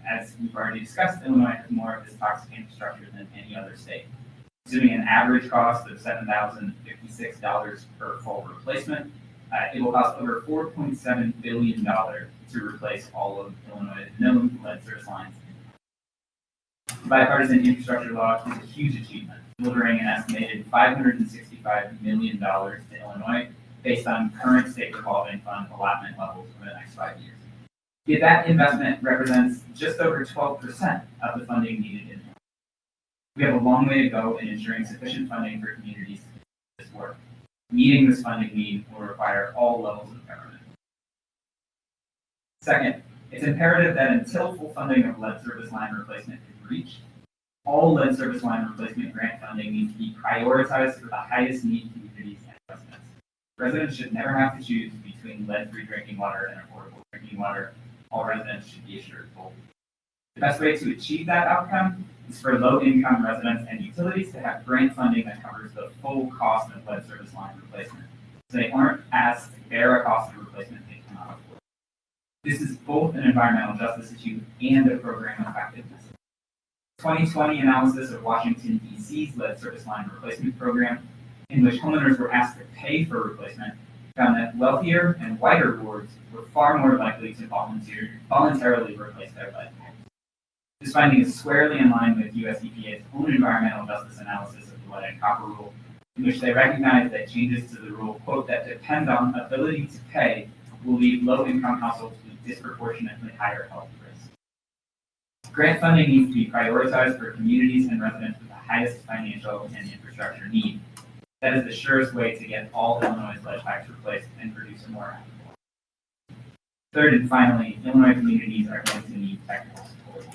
as we've already discussed, Illinois has more of this toxic infrastructure than any other state. Assuming an average cost of $7,056 per full replacement, it will cost over $4.7 billion to replace all of Illinois' known lead service lines. The Bipartisan Infrastructure Law is a huge achievement, delivering an estimated $565 million to Illinois based on current state revolving fund allotment levels for the next 5 years. Yet that investment represents just over 12% of the funding needed in Illinois. We have a long way to go in ensuring sufficient funding for communities to do this work. Meeting this funding need will require all levels of government. Second, it's imperative that until full funding of lead service line replacement is reached, all lead service line replacement grant funding needs to be prioritized for the highest need communities and residents. Residents should never have to choose between lead-free drinking water and affordable drinking water. All residents should be assured both. The best way to achieve that outcome is for low-income residents and utilities to have grant funding that covers the full cost of lead service line replacement, so they aren't asked to bear a cost of replacement they cannot afford. This is both an environmental justice issue and a program effectiveness. 2020 analysis of Washington, D.C.'s lead service line replacement program, in which homeowners were asked to pay for replacement, found that wealthier and whiter wards were far more likely to voluntarily replace their lead pipes. This finding is squarely in line with US EPA's own environmental justice analysis of the lead and copper rule, in which they recognize that changes to the rule, quote, that depend on ability to pay will leave low-income households with disproportionately higher health risks. Grant funding needs to be prioritized for communities and residents with the highest financial and infrastructure need. That is the surest way to get all Illinois' lead pipes replaced and produce a more active water. Third and finally, Illinois communities are going to need technical support.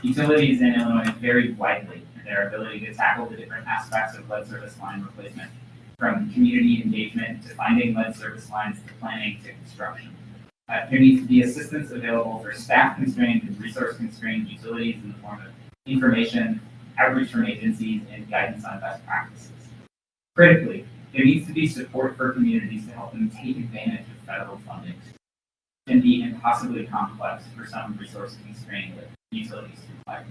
Utilities in Illinois vary widely in their ability to tackle the different aspects of lead service line replacement, from community engagement to finding lead service lines to planning to construction. There needs to be assistance available for staff-constrained and resource-constrained utilities in the form of information, outreach from agencies, and guidance on best practices. Critically, there needs to be support for communities to help them take advantage of federal funding. It can be impossibly complex for some resource-constrained utilities to apply.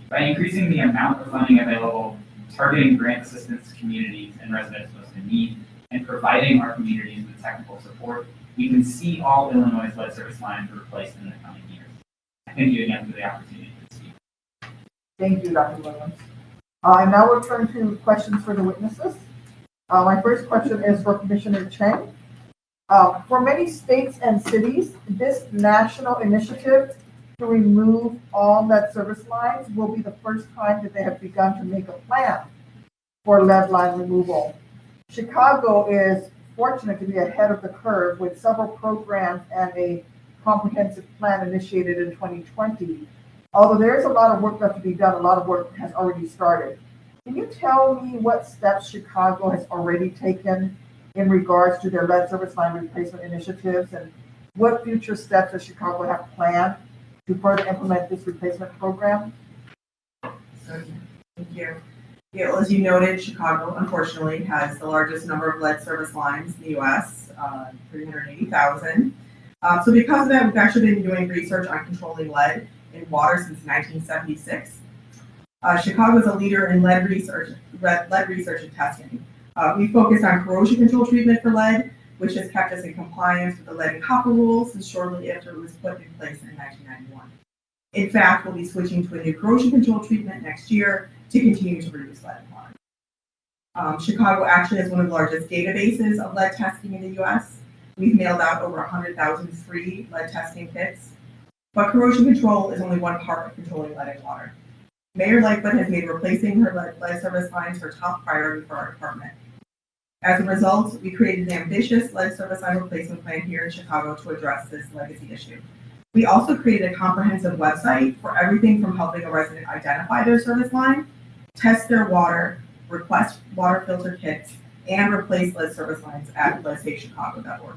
By increasing the amount of funding available, targeting grant assistance to communities and residents most in need, and providing our communities with technical support, we can see all Illinois' lead service lines replaced in the coming years. Thank you again for the opportunity to speak. Thank you, Dr. Williams. And now we'll turn to questions for the witnesses. My first question is for Commissioner Chang. For many states and cities, this national initiative to remove all lead service lines will be the first time that they have begun to make a plan for lead line removal. Chicago is fortunate to be ahead of the curve with several programs and a comprehensive plan initiated in 2020. Although there's a lot of work left to be done, a lot of work has already started. Can you tell me what steps Chicago has already taken in regards to their lead service line replacement initiatives, and what future steps does Chicago have planned to further implement this replacement program? Thank you. Yeah, well, as you noted, Chicago unfortunately has the largest number of lead service lines in the U.S., 380,000. So because of that, we've actually been doing research on controlling lead in water since 1976. Chicago is a leader in lead research and testing. We focused on corrosion control treatment for lead, which has kept us in compliance with the lead and copper rules since shortly after it was put in place in 1991. In fact, we'll be switching to a new corrosion control treatment next year to continue to reduce lead in water. Chicago actually has one of the largest databases of lead testing in the U.S. We've mailed out over 100,000 free lead testing kits, but corrosion control is only one part of controlling lead in water. Mayor Lightfoot has made replacing her lead service lines her top priority for our department. As a result, we created an ambitious lead service line replacement plan here in Chicago to address this legacy issue. We also created a comprehensive website for everything from helping a resident identify their service line, test their water, request water filter kits, and replace lead service lines at leadsavechicago.org.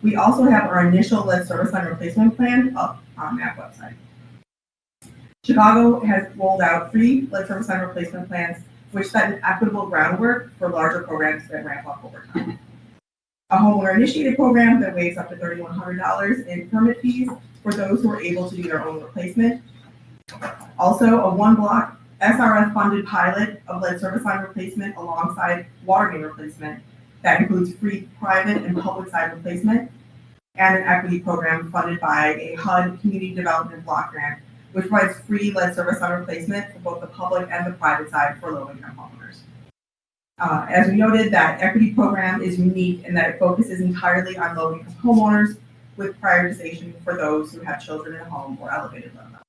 We also have our initial lead service line replacement plan up on that website. Chicago has rolled out free lead service line replacement plans, which set an equitable groundwork for larger programs that ramp up over time. A homeowner-initiated program that waives up to $3,100 in permit fees for those who are able to do their own replacement. Also, a one-block SRF-funded pilot of lead service line replacement alongside water main replacement that includes free private and public side replacement, and an equity program funded by a HUD Community Development Block Grant, which provides free lead service line replacement for both the public and the private side for low-income homeowners. As we noted, that equity program is unique in that it focuses entirely on low-income homeowners with prioritization for those who have children in the home or elevated lead levels.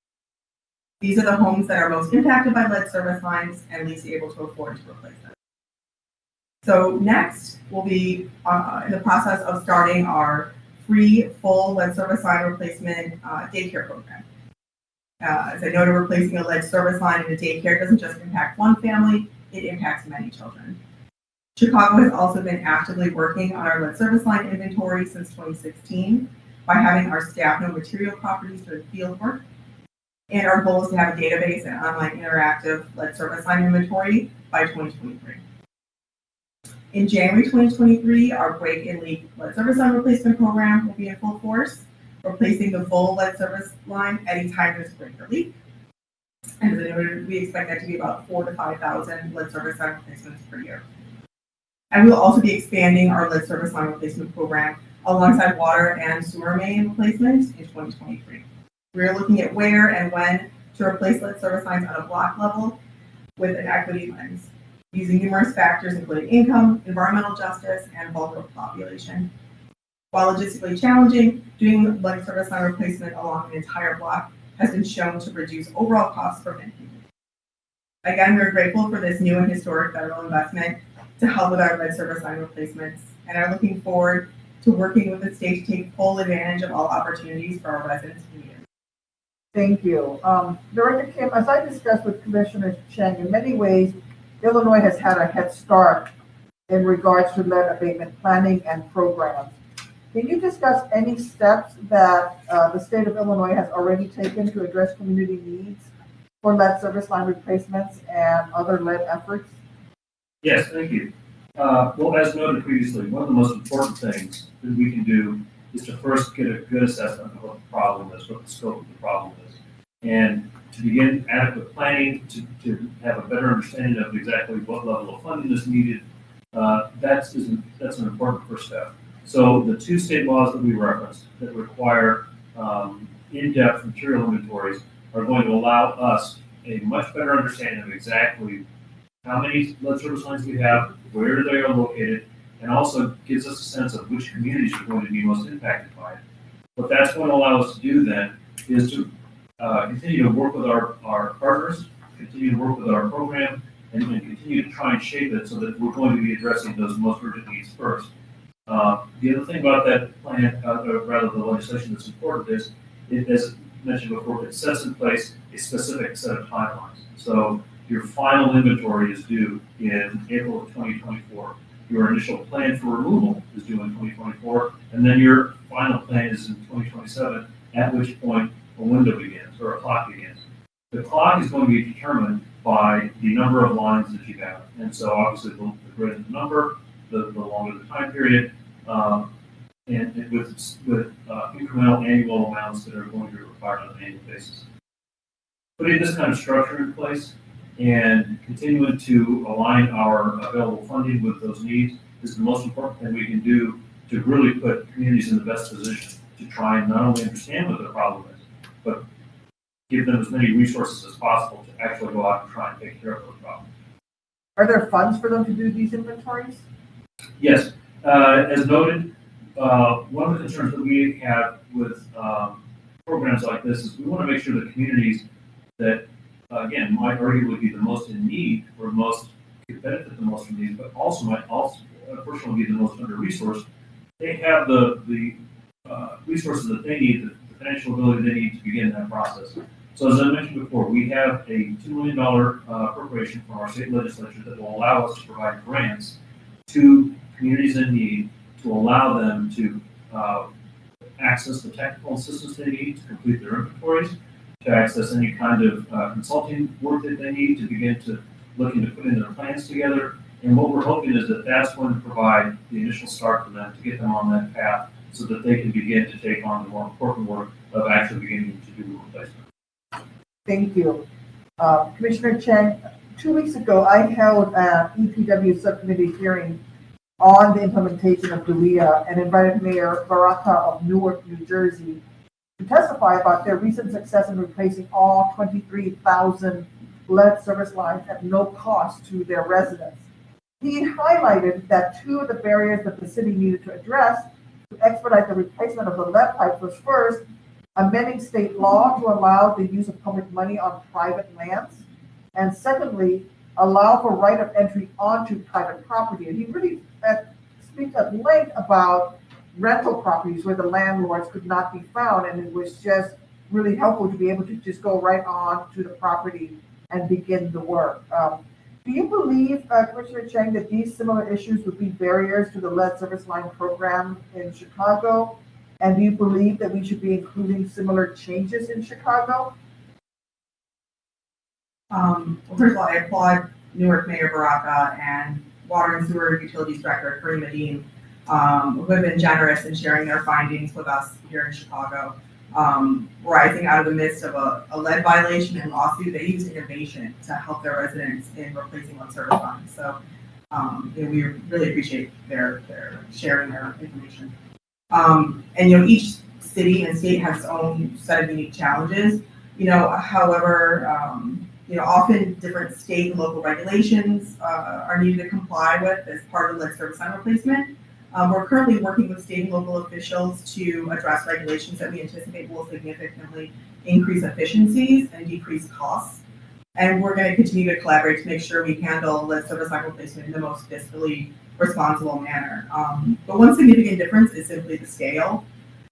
These are the homes that are most impacted by lead service lines and least able to afford to replace them. So next, we'll be in the process of starting our free full lead service line replacement daycare program. As I noted, replacing a lead service line in a daycare doesn't just impact one family, it impacts many children. Chicago has also been actively working on our lead service line inventory since 2016 by having our staff know material properties during field work. And our goal is to have a database and online interactive lead service line inventory by 2023. In January 2023, our break and leak lead service line replacement program will be in full force, replacing the full lead service line anytime there's a break or leak. And we expect that to be about 4,000 to 5,000 lead service line replacements per year. And we'll also be expanding our lead service line replacement program alongside water and sewer main replacements in 2023. We're looking at where and when to replace lead service lines on a block level with an equity lens, using numerous factors including income, environmental justice, and vulnerable population. While logistically challenging, doing lead service line replacement along an entire block has been shown to reduce overall costs for many people. Again, we're grateful for this new and historic federal investment to help with our lead service line replacements, and are looking forward to working with the state to take full advantage of all opportunities for our residents and communities. Thank you. Director Kim, as I discussed with Commissioner Chang, in many ways, Illinois has had a head start in regards to lead abatement planning and programs. Can you discuss any steps that the state of Illinois has already taken to address community needs for lead service line replacements and other lead efforts? Yes, thank you. Well, as noted previously, one of the most important things that we can do is to first get a good assessment of what the problem is, what the scope of the problem is, and to begin adequate planning, to have a better understanding of exactly what level of funding is needed. That's an important first step. So the two state laws that we referenced that require in-depth material inventories are going to allow us a much better understanding of exactly how many lead service lines we have, where they are located, and also gives us a sense of which communities are going to be most impacted by it. What that's going to allow us to do then is to continue to work with our partners, continue to work with our program, and continue to try and shape it so that we're going to be addressing those most urgent needs first. The other thing about that plan, or rather the legislation that's important is, as mentioned before, it sets in place a specific set of timelines. So your final inventory is due in April of 2024. Your initial plan for removal is due in 2024, and then your final plan is in 2027, at which point a window begins, or a clock begins. The clock is going to be determined by the number of lines that you have. And so obviously the greater the number, the longer the time period, and with incremental annual amounts that are going to be required on an annual basis. Putting this kind of structure in place and continuing to align our available funding with those needs is the most important thing we can do to really put communities in the best position to try and not only understand what the problem is, but give them as many resources as possible to actually go out and try and take care of those problems. Are there funds for them to do these inventories? Yes, as noted, one of the concerns that we have with programs like this is we want to make sure that communities that, again, might arguably be the most in need or most could benefit the most from these, but also might also unfortunately be the most under-resourced, they have the resources that they need, the financial ability they need to begin that process. So as I mentioned before, we have a $2 million appropriation from our state legislature that will allow us to provide grants to communities in need to allow them to access the technical assistance they need to complete their inventories, to access any kind of consulting work that they need to begin to looking to put in their plans together. And what we're hoping is that that's going to provide the initial start for them to get them on that path so that they can begin to take on the more important work of actually beginning to do the replacement. Thank you. Commissioner Chang, 2 weeks ago, I held an EPW Subcommittee hearing on the implementation of DWIA and invited Mayor Baraka of Newark, New Jersey, to testify about their recent success in replacing all 23,000 lead service lines at no cost to their residents. He highlighted that two of the barriers that the city needed to address to expedite the replacement of the lead pipes was first, amending state law to allow the use of public money on private lands, and secondly, allow for right of entry onto private property. And he really speaks at length about rental properties where the landlords could not be found, and it was just really helpful to be able to just go right on to the property and begin the work. Do you believe, Commissioner Chang, that these similar issues would be barriers to the lead service line program in Chicago? And do you believe that we should be including similar changes in Chicago? Well, first of all, I applaud Newark Mayor Baraka and Water and Sewer Utilities Director Kareem Adine, who have been generous in sharing their findings with us here in Chicago. Rising out of the midst of a lead violation and lawsuit, they used innovation to help their residents in replacing lead service lines. So we really appreciate their sharing their information. And each city and state has its own set of unique challenges. However, often different state and local regulations are needed to comply with as part of lead service line replacement. We're currently working with state and local officials to address regulations that we anticipate will significantly increase efficiencies and decrease costs. And we're going to continue to collaborate to make sure we handle lead service line replacement in the most fiscally responsible manner. But one significant difference is simply the scale.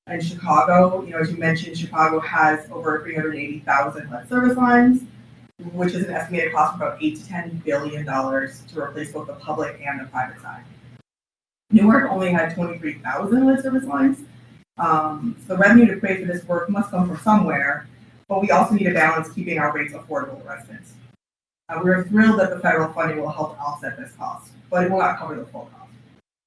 In Chicago, as you mentioned, Chicago has over 380,000 lead service lines, which is an estimated cost of about $8 to $10 billion to replace both the public and the private side. Newark only had 23,000 lead service lines. So the revenue to pay for this work must come from somewhere, but we also need to balance keeping our rates affordable to residents. We're thrilled that the federal funding will help offset this cost, but it will not cover the full cost.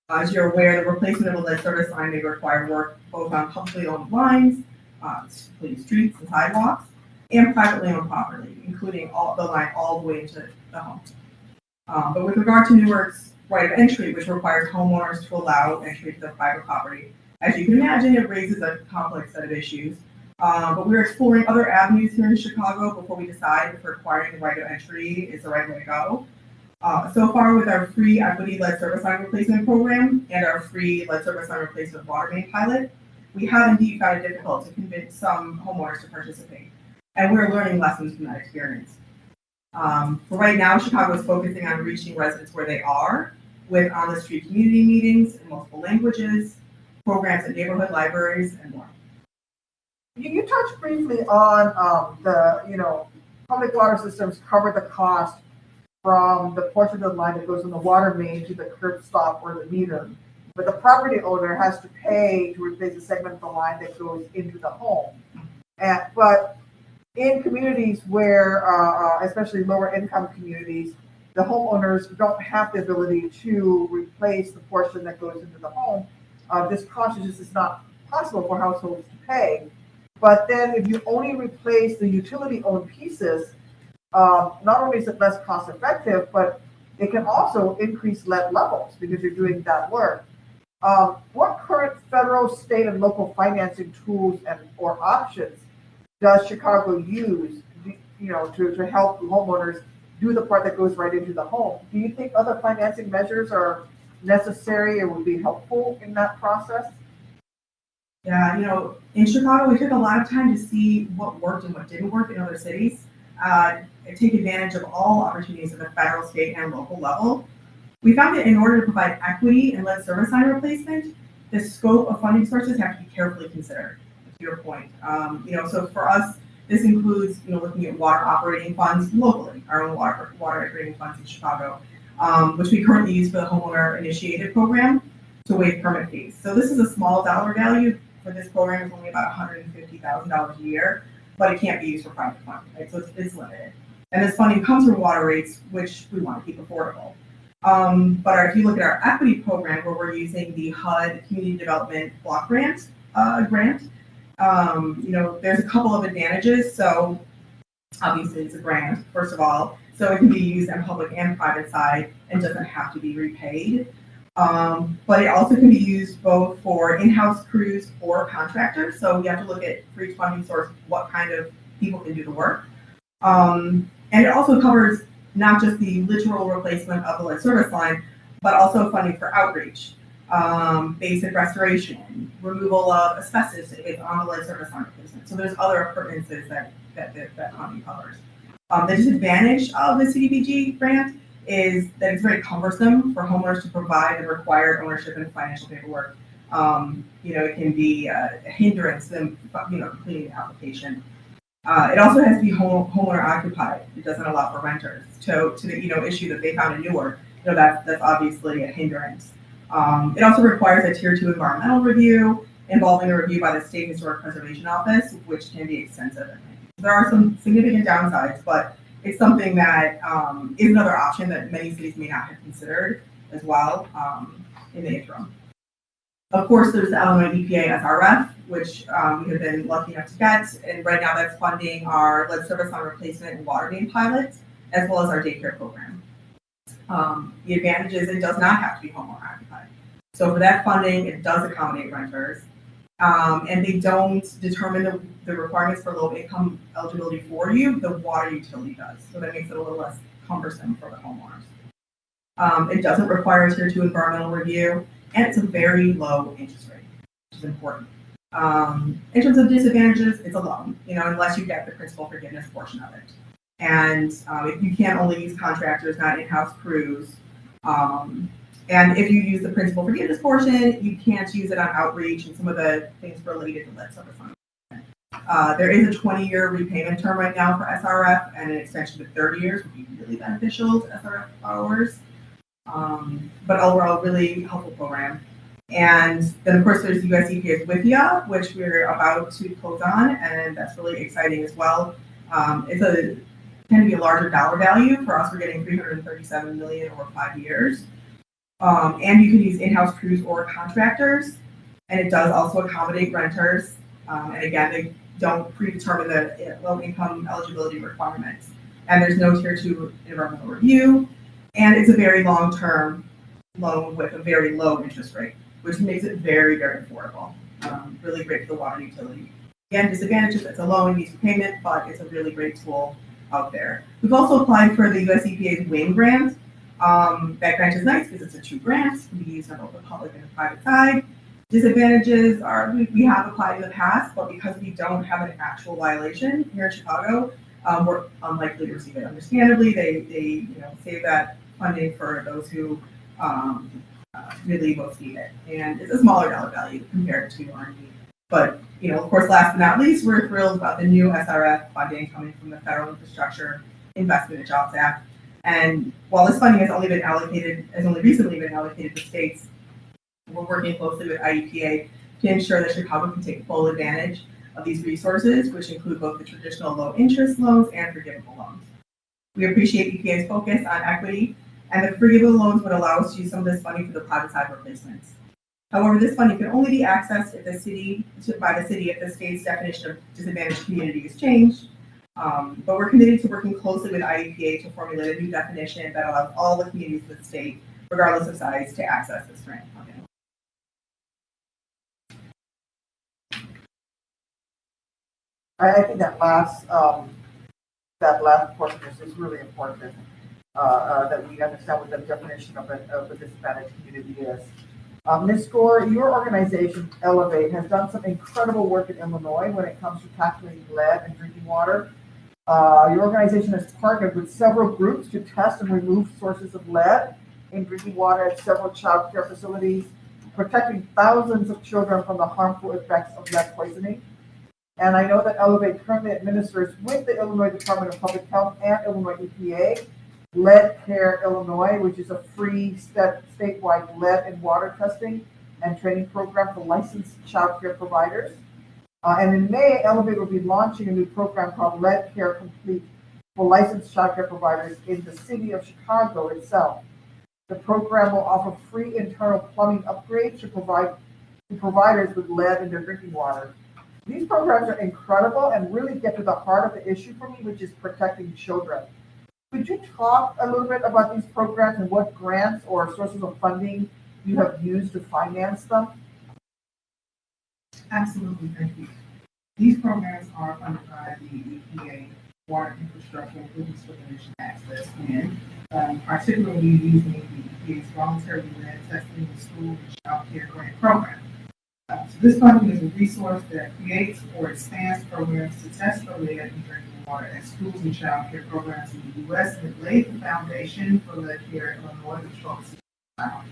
As you're aware, the replacement of a lead service line may require work both on publicly owned lines, including streets and sidewalks, and privately owned property, including the line all the way into the home. But with regard to Newark's right of entry, which requires homeowners to allow entry to their private property, as you can imagine, it raises a complex set of issues. But we're exploring other avenues here in Chicago before we decide if requiring the right of entry is the right way to go. So far, with our free equity lead service line replacement program and our free lead service line replacement water main pilot, we have indeed found it difficult to convince some homeowners to participate. And we're learning lessons from that experience. For right now, Chicago is focusing on reaching residents where they are with on-the-street community meetings in multiple languages, programs at neighborhood libraries, and more. You touched briefly on public water systems cover the cost from the portion of the line that goes from the water main to the curb stop or the meter. But the property owner has to pay to replace a segment of the line that goes into the home. But in communities where, especially lower income communities, the homeowners don't have the ability to replace the portion that goes into the home. This cost is just not possible for households to pay. But then if you only replace the utility-owned pieces, not only is it less cost effective, but it can also increase lead levels because you're doing that work. What current federal, state, and local financing tools and or options does Chicago use, to help homeowners do the part that goes right into the home? Do you think other financing measures are necessary and would be helpful in that process? Yeah, in Chicago, we took a lot of time to see what worked and what didn't work in other cities. Take advantage of all opportunities at the federal, state, and local level. We found that in order to provide equity in lead service line replacement, the scope of funding sources have to be carefully considered, to your point. So for us, this includes, looking at water operating funds locally, our own water operating funds in Chicago, which we currently use for the homeowner initiated program to waive permit fees. So this is a small dollar value for this program. It's only about $150,000 a year, but it can't be used for private funding, right? So it's limited. And this funding comes from water rates, which we want to keep affordable. But if you look at our equity program, where we're using the HUD Community Development Block Grant, there's a couple of advantages. So obviously it's a grant, first of all, so it can be used on public and private side and doesn't have to be repaid. But it also can be used both for in-house crews or contractors. So you have to look at for each funding source what kind of people can do the work. And it also covers not just the literal replacement of the lead service line, but also funding for outreach, basic restoration, removal of asbestos on the lead service line replacement. So there's other appurtenances that funding covers. The disadvantage of the Cdbg grant is that it's very cumbersome for homeowners to provide the required ownership and financial paperwork. It can be a hindrance to them, completing the application. It also has to be homeowner occupied. It doesn't allow for renters to the issue that they found in Newark. That's obviously a hindrance. It also requires a Tier 2 environmental review involving a review by the State Historic Preservation Office, which can be extensive. There are some significant downsides, but it's something that is another option that many cities may not have considered as well in the interim. Of course, there's the Illinois EPA SRF, which we have been lucky enough to get, and right now that's funding our lead service line replacement and water main pilots, as well as our daycare program. The advantage is it does not have to be homeowner occupied. So for that funding, it does accommodate renters, and they don't determine the requirements for low income eligibility for you. The water utility does, so that makes it a little less cumbersome for the homeowners. It doesn't require a Tier 2 environmental review, and it's a very low interest rate, which is important. In terms of disadvantages, it's a loan, unless you get the principal forgiveness portion of it. And if you can only use contractors, not in-house crews. And if you use the principal forgiveness portion, you can't use it on outreach and some of the things related to lead service line. There is a 20-year repayment term right now for SRF, and an extension to 30 years would be really beneficial to SRF borrowers. But overall, really helpful program. And then, of course, there's US EPA's WIFIA, which we're about to close on, and that's really exciting as well. It's tend to be a larger dollar value. For us, we're getting $337 million over 5 years. And you can use in-house crews or contractors, and it does also accommodate renters. And again, they don't predetermine the low-income eligibility requirements. And there's no Tier 2 environmental review, and it's a very long-term loan with a very low interest rate, which makes it very, very affordable. Really great for the water utility. Again, disadvantages, it's a low and easy payment, but it's a really great tool out there. We've also applied for the US EPA's WING grant. That grant is nice because it's a 2 grant. It can be used on both the public and the private side. Disadvantages are we have applied in the past, but because we don't have an actual violation here in Chicago, we're unlikely to receive it. Understandably, they save that funding for those who really most need it. And it's a smaller dollar value compared to our need. But, of course, last but not least, we're thrilled about the new SRF funding coming from the Federal Infrastructure Investment and Jobs Act. And while this funding has only recently been allocated to states, we're working closely with IEPA to ensure that Chicago can take full advantage of these resources, which include both the traditional low-interest loans and forgivable loans. We appreciate EPA's focus on equity, and the forgivable loans would allow us to use some of this money for the private side replacements. However, this funding can only be accessed by the city if the state's definition of disadvantaged community is changed. But we're committed to working closely with IEPA to formulate a new definition that allows all the communities of the state, regardless of size, to access this grant funding. I think that last portion is really important, that we understand what the definition of a disadvantaged community is. Ms. Gore, your organization, Elevate, has done some incredible work in Illinois when it comes to tackling lead in drinking water. Your organization has partnered with several groups to test and remove sources of lead in drinking water at several child care facilities, protecting thousands of children from the harmful effects of lead poisoning. And I know that Elevate currently administers with the Illinois Department of Public Health and Illinois EPA Lead Care Illinois, which is a free statewide lead and water testing and training program for licensed child care providers. And in May, Elevate will be launching a new program called Lead Care Complete for licensed child care providers in the city of Chicago itself. The program will offer free internal plumbing upgrades to providers with lead in their drinking water. These programs are incredible and really get to the heart of the issue for me, which is protecting children. Could you talk a little bit about these programs and what grants or sources of funding you have used to finance them? Absolutely, thank you. These programs are funded by the EPA Water Infrastructure Improvements for the Nation Access, and particularly using the EPA's voluntary lead testing in school and child care grant program. So this funding is a resource that creates or expands programs to test for lead in drinking water at schools and child care programs in the U.S. and it laid the foundation for Lead Care Illinois, which focuses on child.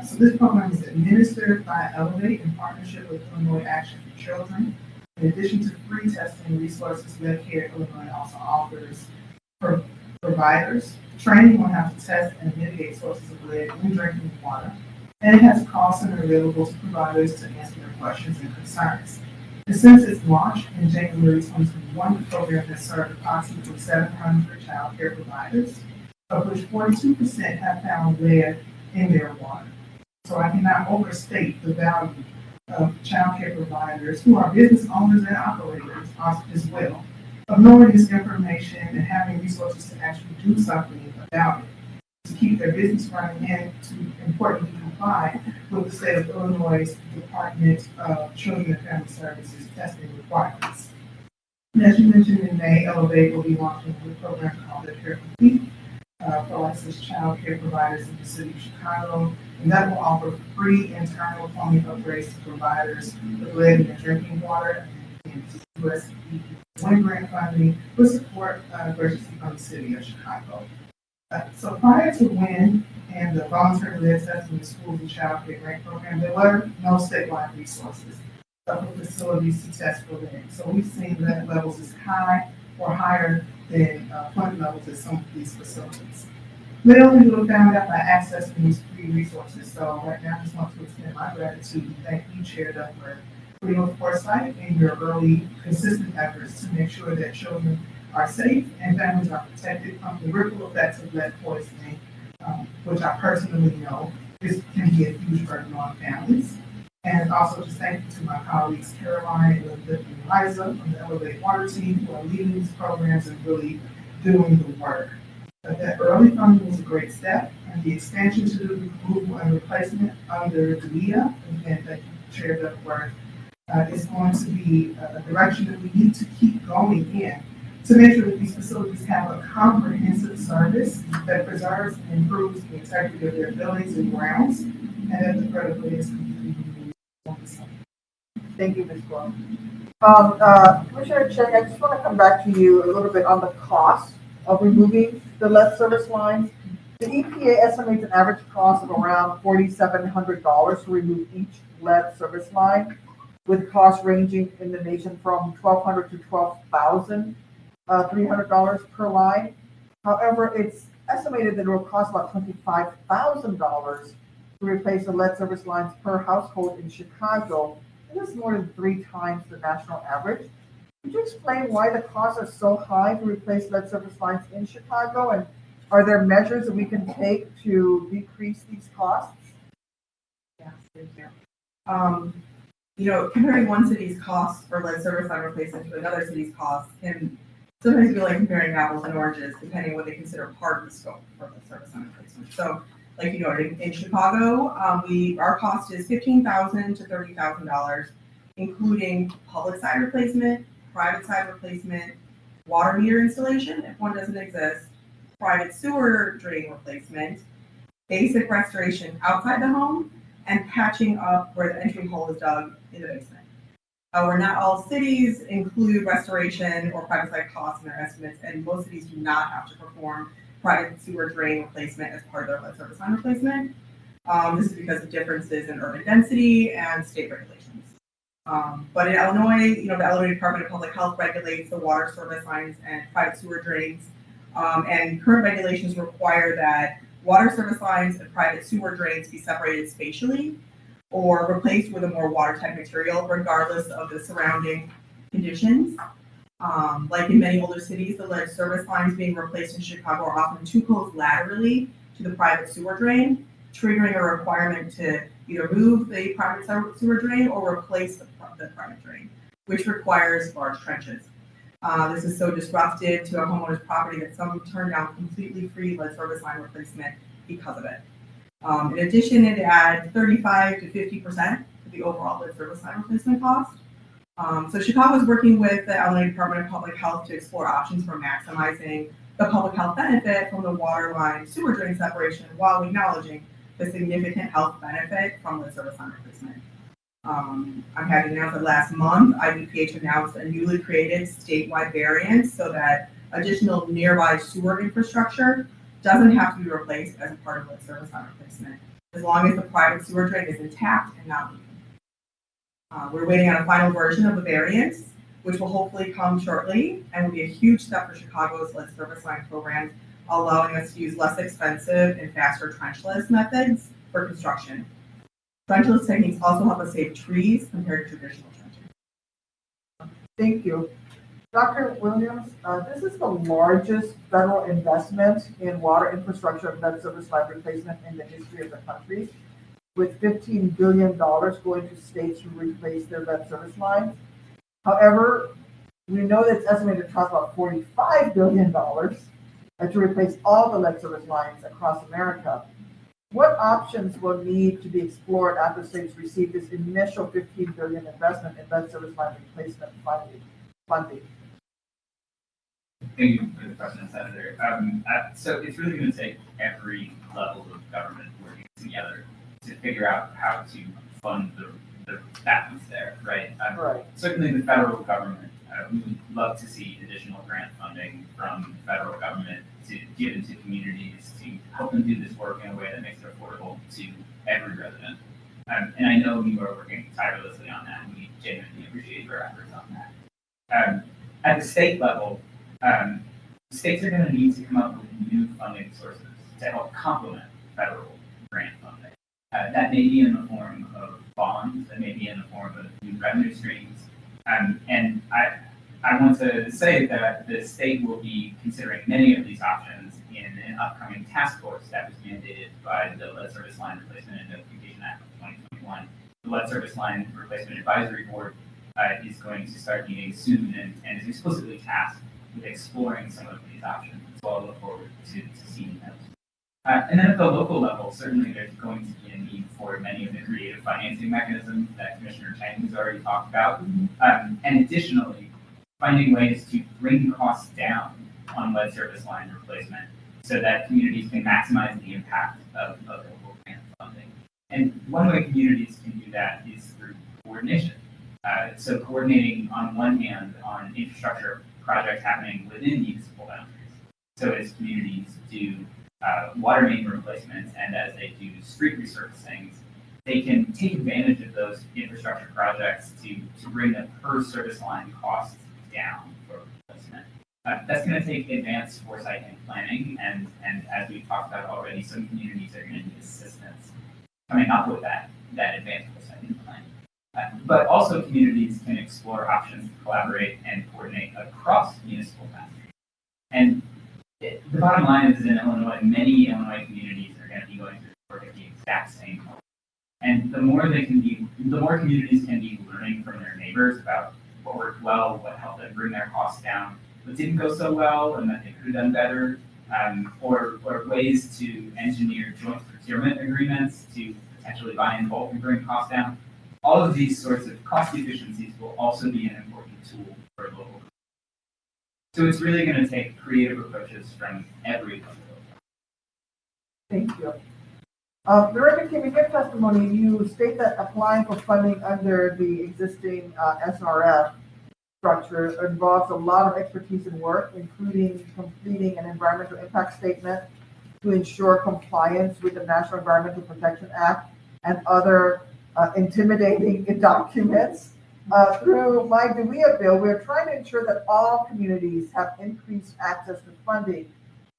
So this program is administered by Elevate in partnership with Illinois Action for Children. In addition to free testing resources, Lead Care Illinois also offers providers training on how to test and mitigate sources of lead in drinking water. And it has a call center available to providers to answer their questions and concerns. And since its launch in January 2021, the program has served approximately 700 child care providers, of which 42% have found lead in their water. So I cannot overstate the value of child care providers who are business owners and operators as well, of knowing this information and having resources to actually do something about it, to keep their business running and to importantly comply with the state of Illinois' Department of Children and Family Services testing requirements. And as you mentioned in May, Elevate will be launching a new program called Lead Care Complete for licensed child care providers in the city of Chicago, and that will offer free internal plumbing upgrades to providers with lead in their drinking water. And U.S. wind grant funding will support emergency from the city of Chicago. So prior to WIN and the voluntary lead testing in schools and child care grant program, there were no statewide resources for facilities to test for lead. So we've seen lead levels as high or higher than funding levels at some of these facilities. Not only do we found out by accessing these free resources, so right now I just want to extend my gratitude and thank you, Chair Duckworth, for your foresight and your early consistent efforts to make sure that children are safe and families are protected from the ripple effects of lead poisoning, which I personally know can be a huge burden on families. And also just thank you to my colleagues Caroline, Elizabeth, and Liza from the Elevate Water team who are leading these programs and really doing the work. But that early funding was a great step, and the expansion to the removal and replacement under the NEA, and thank you, Chair Duckworth, is going to be a direction that we need to keep going in to make sure that these facilities have a comprehensive service that preserves and improves the integrity of their buildings and grounds, and that the threat of lead is completely removed. Thank you, Ms. Gore. Commissioner Cheng, I just want to come back to you a little bit on the cost of removing the lead service lines. The EPA estimates an average cost of around $4,700 to remove each lead service line, with costs ranging in the nation from $1,200 to $12,300 per line. However, it's estimated that it will cost about $25,000 to replace the lead service lines per household in Chicago, This is more than 3 times the national average. Could you explain why the costs are so high to replace lead service lines in Chicago? And are there measures that we can take to decrease these costs? Yes, thank you. Comparing one city's costs for lead service line replacement to another city's costs can sometimes be like comparing apples and oranges, depending on what they consider part of the scope for lead service line replacement. So, like you noted, in Chicago, our cost is $15,000 to $30,000, including public side replacement, private side replacement, water meter installation, if one doesn't exist, private sewer drain replacement, basic restoration outside the home, and patching up where the entry hole is dug in the basement. However, not all cities include restoration or private side costs in their estimates, and most cities do not have to perform private sewer drain replacement as part of their lead service line replacement. This is because of differences in urban density and state regulations. But in Illinois, the Illinois Department of Public Health regulates the water service lines and private sewer drains, and current regulations require that water service lines and private sewer drains be separated spatially or replaced with a more watertight material, regardless of the surrounding conditions. Like in many older cities, the lead service lines being replaced in Chicago are often too close laterally to the private sewer drain, triggering a requirement to either move the private sewer drain or replace the private drain, which requires large trenches. This is so disruptive to a homeowner's property that some turn down completely free lead service line replacement because of it. In addition, it adds 35 to 50% to the overall lead service line replacement cost. So Chicago is working with the Illinois Department of Public Health to explore options for maximizing the public health benefit from the water line sewer drain separation while acknowledging the significant health benefit from lead service line replacement. I'm happy to announce that last month, IDPH announced a newly created statewide variance so that additional nearby sewer infrastructure doesn't have to be replaced as a part of lead service line replacement, as long as the private sewer drain is intact and not leaking. We're waiting on a final version of the variance, which will hopefully come shortly and will be a huge step for Chicago's lead service line programs, allowing us to use less expensive and faster trenchless methods for construction. Trenchless techniques also help us save trees compared to traditional trenching. Thank you. Dr. Williams, this is the largest federal investment in water infrastructure and lead service line replacement in the history of the country, with $15 billion going to states to replace their lead service lines. However, we know that it's estimated to cost about $45 billion to replace all the lead service lines across America. What options will need to be explored after states receive this initial $15 billion investment in lead service line replacement funding? Thank you for the question, Senator. So it's really going to take every level of government working together to figure out how to fund the balance there, right? Right. Certainly the federal government, we would love to see additional grant funding from the federal government to give into communities to help them do this work in a way that makes it affordable to every resident. And I know you are working tirelessly on that, and we genuinely appreciate your efforts on that. At the state level, states are going to need to come up with new funding sources to help complement federal grant funding. That may be in the form of bonds, that may be in the form of new revenue streams. And I want to say that the state will be considering many of these options in an upcoming task force that was mandated by the Lead Service Line Replacement and Notification Act of 2021. The Lead Service Line Replacement Advisory Board is going to start meeting soon and is explicitly tasked with exploring some of these options. So I'll look forward to seeing those. And then at the local level, certainly there's going to be a need for many of the creative financing mechanisms that Commissioner Chang has already talked about. And additionally, finding ways to bring costs down on lead service line replacement so that communities can maximize the impact of local grant funding. And one way communities can do that is through coordination. So coordinating on one hand on infrastructure projects happening within municipal boundaries. So as communities do water main replacements and as they do street resurfacings, they can take advantage of those infrastructure projects to bring the per service line costs down for replacement. That's going to take advanced foresight and planning, and as we've talked about already, some communities are going to need assistance coming up with that advanced foresight and planning. But also communities can explore options to collaborate and coordinate across municipal boundaries. And the bottom line is in Illinois, many Illinois communities are going to be going through work at the exact same moment. And the more communities can be learning from their neighbors about what worked well, what helped them bring their costs down, what didn't go so well, and that they could have done better, or ways to engineer joint procurement agreements to potentially buy in bulk and bring costs down. All of these sorts of cost efficiencies will also be an important tool for local government. So it's really going to take creative approaches from every level. Thank you. Director Kim, in your testimony, you state that applying for funding under the existing SRF structure involves a lot of expertise and work, including completing an environmental impact statement to ensure compliance with the National Environmental Protection Act and other intimidating documents. Through my DWIA bill, we're trying to ensure that all communities have increased access to funding.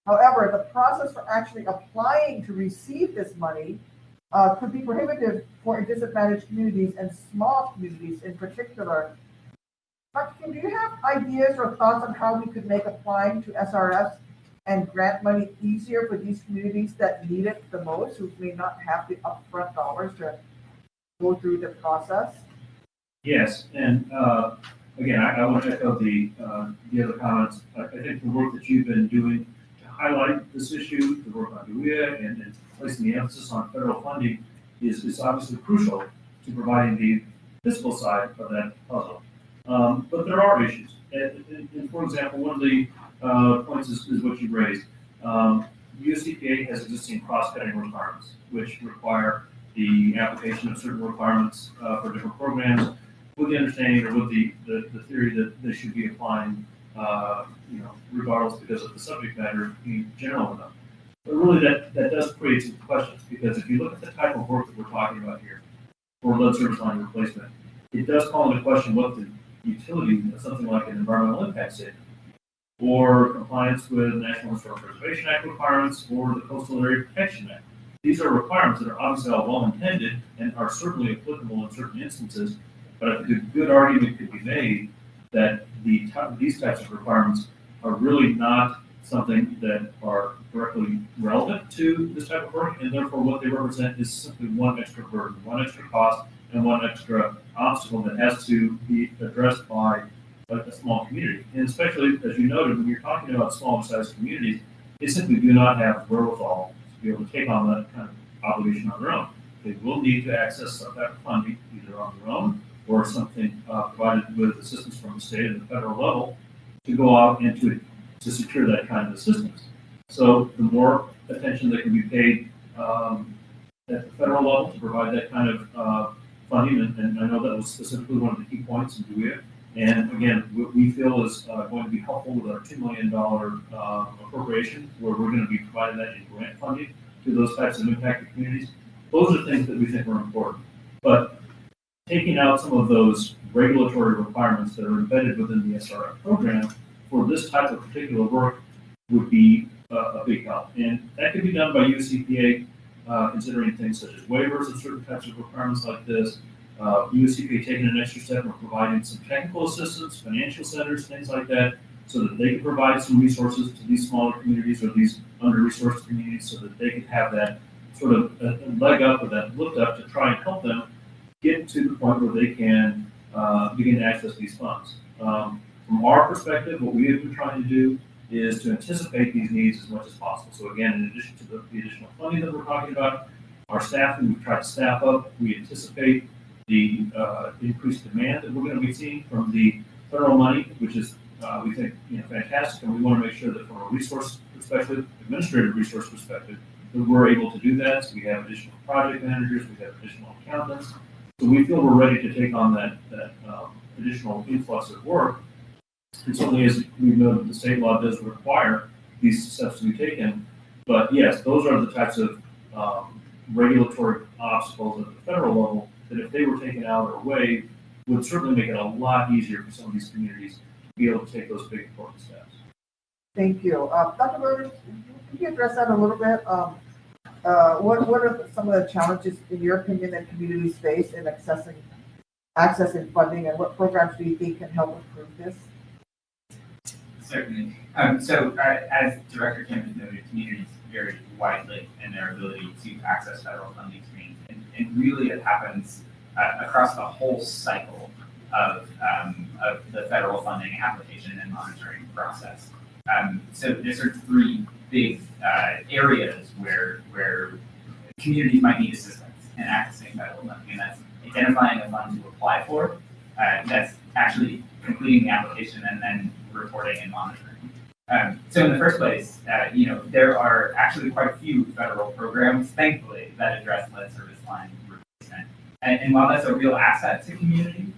However, the process for actually applying to receive this money could be prohibitive for disadvantaged communities and small communities in particular. Dr. Kim, do you have ideas or thoughts on how we could make applying to SRFs and grant money easier for these communities that need it the most, who may not have the upfront dollars to go through the process? Yes, and again, I want to echo the other comments. I think the work that you've been doing to highlight this issue, the work on DWIA and placing the emphasis on federal funding is obviously crucial to providing the fiscal side of that puzzle. But there are issues. And for example, one of the points is what you raised. USEPA has existing cross-cutting requirements, which require the application of certain requirements for different programs, with the understanding or with the theory that they should be applying, regardless because of the subject matter being general enough. But really, that does create some questions, because if you look at the type of work that we're talking about here for lead service line replacement, it does call into question what the utility of something like an environmental impact statement, or compliance with National Historic Preservation Act requirements, or the Coastal Area Protection Act. These are requirements that are obviously all well-intended and are certainly applicable in certain instances, but I think a good argument could be made that these types of requirements are really not something that are directly relevant to this type of work, and therefore what they represent is simply one extra burden, one extra cost, and one extra obstacle that has to be addressed by a small community. And especially, as you noted, when you're talking about smaller-sized communities, they simply do not have wherewithal to be able to take on that kind of obligation on their own. They will need to access some type of funding, either on their own or something provided with assistance from the state and the federal level, to go out and to secure that kind of assistance. So the more attention that can be paid at the federal level to provide that kind of funding, and I know that was specifically one of the key points in DWIA. And again, what we feel is going to be helpful with our $2 million appropriation, where we're going to be providing that in grant funding to those types of impacted communities. Those are things that we think are important. But taking out some of those regulatory requirements that are embedded within the SRF program for this type of particular work would be a big help. And that could be done by USEPA, considering things such as waivers of certain types of requirements like this. USEPA taking an extra step and providing some technical assistance, financial centers, things like that, so that they can provide some resources to these smaller communities or these under-resourced communities, so that they can have that sort of a leg up or that lift up to try and help them get to the point where they can begin to access these funds. From our perspective, what we have been trying to do is to anticipate these needs as much as possible. So again, in addition to the additional funding that we're talking about, our staffing, we've tried to staff up. We anticipate the increased demand that we're going to be seeing from the federal money, which is, we think, fantastic. And we want to make sure that from a resource perspective, administrative resource perspective, that we're able to do that. So we have additional project managers, we have additional accountants. So we feel we're ready to take on that additional influx of work. And certainly, as we know, the state law does require these steps to be taken. But yes, those are the types of regulatory obstacles at the federal level that, if they were taken out or waived, would certainly make it a lot easier for some of these communities to be able to take those big important steps. Thank you. Dr. Burns, could you address that a little bit? What are some of the challenges, in your opinion, that communities face in accessing accessing funding, and what programs do you think can help improve this? Certainly. As Director Kim has noted, communities vary widely in their ability to access federal funding streams, and really it happens across the whole cycle of the federal funding application and monitoring process. So there's sort of three big areas where communities might need assistance in accessing federal funding, and that's identifying a fund to apply for, that's actually completing the application, and then reporting and monitoring. So in the first place, there are actually quite a few federal programs, thankfully, that address lead service line replacement. And while that's a real asset to communities,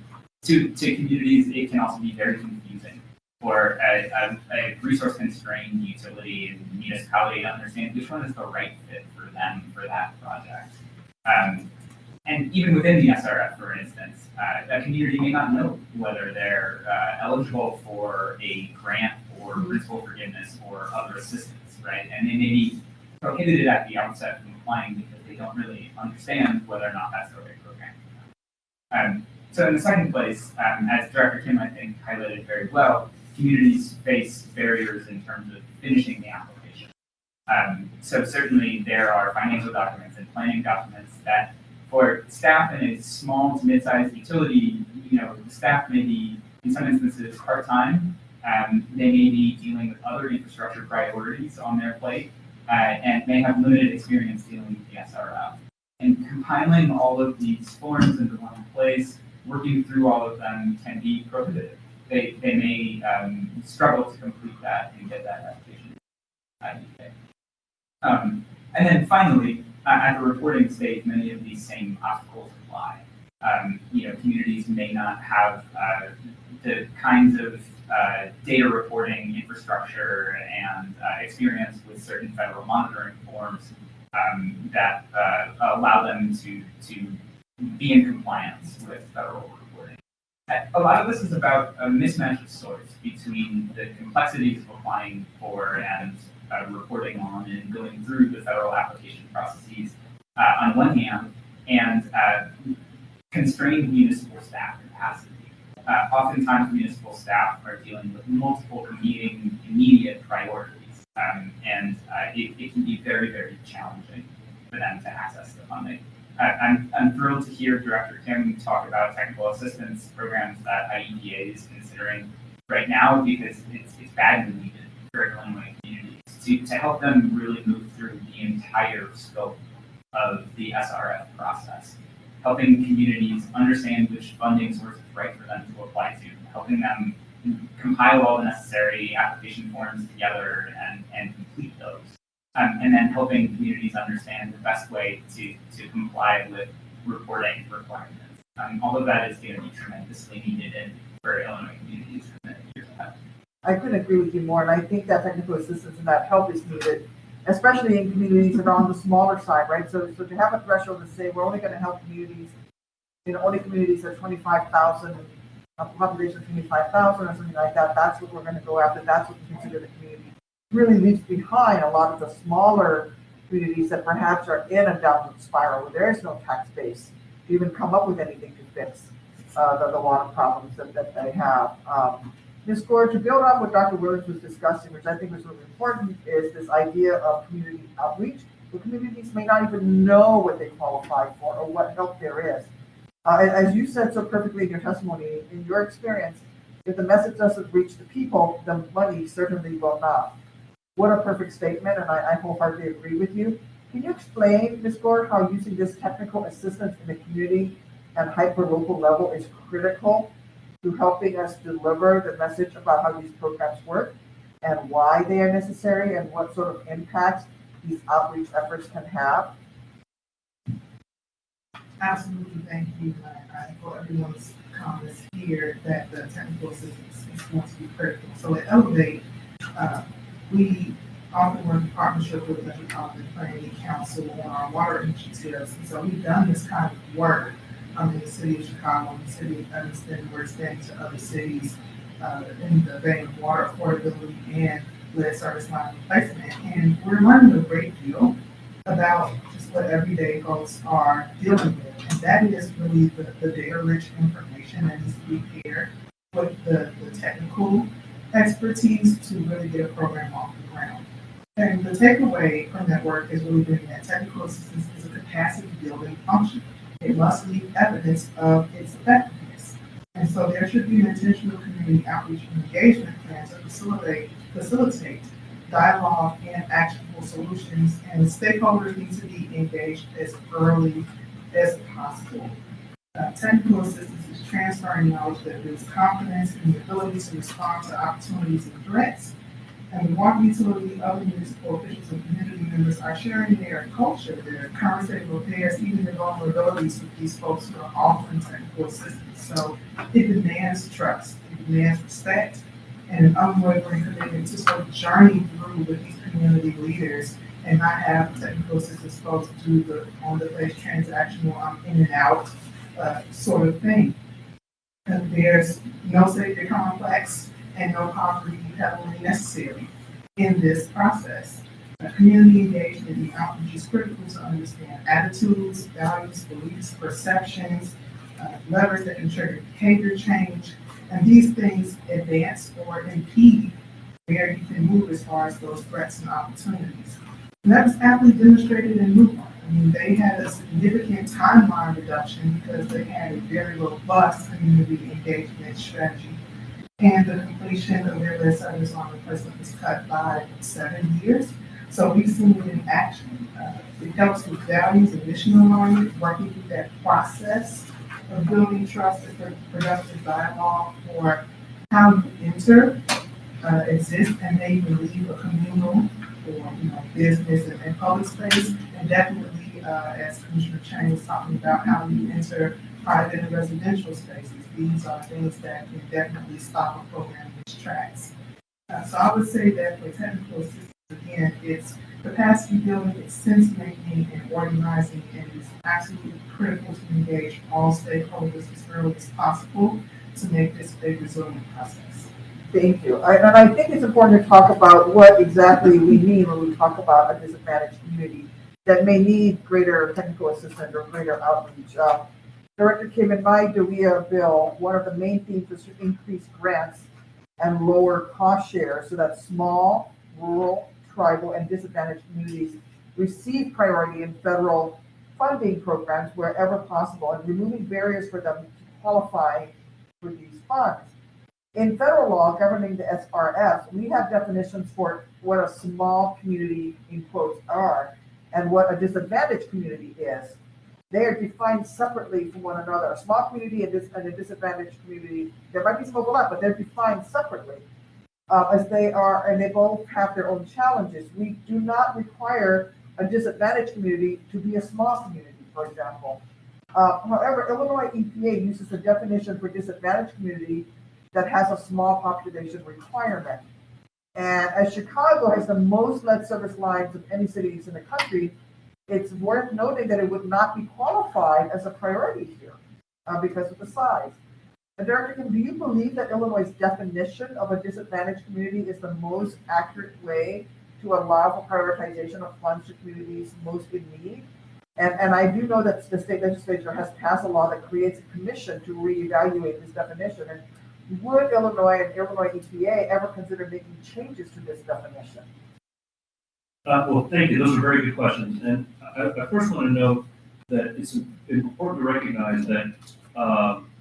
it can also be very confusing for a resource-constrained utility and municipality to understand which one is the right fit for them for that project. And even within the SRF, for instance, a community may not know whether they're eligible for a grant or principal forgiveness or other assistance, right? And they may be prohibited at the outset from applying because they don't really understand whether or not that's the right program for them. So in the second place, as Director Kim, I think, highlighted very well, communities face barriers in terms of finishing the application. So certainly there are financial documents and planning documents that for staff in a small to mid-sized utility, the staff may be, in some instances, part-time. They may be dealing with other infrastructure priorities on their plate and may have limited experience dealing with the SRF. And compiling all of these forms into one place, working through all of them can be prohibitive. They may struggle to complete that and get that application. And then finally, at the reporting stage, many of these same obstacles apply. Communities may not have the kinds of data reporting infrastructure and experience with certain federal monitoring forms that allow them to be in compliance with federal reporting. A lot of this is about a mismatch of sorts between the complexities of applying for and reporting on and going through the federal application processes on one hand, and constrained municipal staff capacity. Oftentimes, municipal staff are dealing with multiple competing immediate priorities, and it can be very, very challenging for them to access the funding. I'm thrilled to hear Director Kim talk about technical assistance programs that IEPA is considering right now, because it's badly needed for Illinois communities to help them really move through the entire scope of the SRF process, helping communities understand which funding source is right for them to apply to, helping them compile all the necessary application forms together and complete those. And then helping communities understand the best way to comply with reporting requirements. All of that is going to be tremendously needed for Illinois communities in the years ahead. I couldn't agree with you more, and I think that technical assistance and that help is needed, especially in communities that are on the smaller side, right? So to have a threshold to say we're only going to help communities, only communities of 25,000, a population of 25,000 or something like that, that's what we're going to go after, that's what we consider the community. Really leaves behind a lot of the smaller communities that perhaps are in a downward spiral where there is no tax base to even come up with anything to fix the water problems that they have. Ms. Gore, to build on what Dr. Williams was discussing, which I think was really important, is this idea of community outreach. The communities may not even know what they qualify for or what help there is. As you said so perfectly in your testimony, in your experience, if the message doesn't reach the people, the money certainly will not. What a perfect statement, and I wholeheartedly agree with you. Can you explain, Ms. Gore, how using this technical assistance in the community and hyper-local level is critical to helping us deliver the message about how these programs work and why they are necessary and what sort of impacts these outreach efforts can have? Absolutely, thank you. I echo everyone's comments here that the technical assistance is going to be critical. So at Elevate, we often work in partnership with the Planning Council on our water initiatives. And so we've done this kind of work in the city of Chicago and the city of Evanston. We're expanding to other cities in the vein of water affordability and lead service line replacement. And we're learning a great deal about just what everyday folks are dealing with. And that is really the data-rich information that needs to be paired with the technical expertise to really get a program off the ground. And the takeaway from that work is really bringing that technical assistance is a capacity building function. It must leave evidence of its effectiveness. And so there should be an intentional community outreach and engagement plan to facilitate dialogue and actionable solutions, and stakeholders need to be engaged as early as possible. Technical assistance is transferring knowledge that builds confidence in the ability to respond to opportunities and threats. And the water utility, other municipal officials, and community members are sharing their culture, their current state of affairs, even their vulnerabilities with these folks who are offering technical assistance. So it demands trust, it demands respect, and an unwavering commitment to sort of journey through with these community leaders and not have technical assistance folks do the on-the-face transactional in and out sort of thing. And there's no sacred complex and no poverty heavily necessary in this process. Community engagement and outreach is critical to understand attitudes, values, beliefs, perceptions, levers that can trigger behavior change, and these things advance or impede where you can move as far as those threats and opportunities. And that was aptly demonstrated in Newport. I mean, they had a significant timeline reduction because they had a very robust community engagement strategy. And the completion of their lead service line replacement was cut by 7 years. So we've seen it in action. It helps with values and mission alignment, working through that process of building trust and productive dialogue for how you enter, exist, and may even leave a communal or business and public space, and definitely, as Commissioner Chang was talking about, how you enter private and residential spaces. These are things that can definitely stop a program in its tracks. So I would say that for technical assistance, again, it's capacity building, it's sense making and organizing, and it's absolutely critical to engage all stakeholders as early as possible to make this a resilient process. Thank you. And I think it's important to talk about what exactly we mean when we talk about a disadvantaged community that may need greater technical assistance or greater outreach. Director Kim, in my DOEA bill, one of the main themes is to increase grants and lower cost share so that small, rural, tribal, and disadvantaged communities receive priority in federal funding programs wherever possible, and removing barriers for them to qualify for these funds. In federal law governing the SRS, we have definitions for what a small community, in quotes, are, and what a disadvantaged community is. They are defined separately from one another. A small community and a disadvantaged community, there might be some overlap, but they're defined separately as they are, and they both have their own challenges. We do not require a disadvantaged community to be a small community, for example. However, Illinois EPA uses a definition for disadvantaged community that has a small population requirement. And as Chicago has the most lead service lines of any cities in the country, it's worth noting that it would not be qualified as a priority here because of the size. And Director Kim, do you believe that Illinois' definition of a disadvantaged community is the most accurate way to allow for prioritization of funds to communities most in need? And I do know that the state legislature has passed a law that creates a commission to reevaluate this definition. And would Illinois and Illinois EPA ever consider making changes to this definition? Well, thank you. Those are very good questions. And I first want to note that it's important to recognize that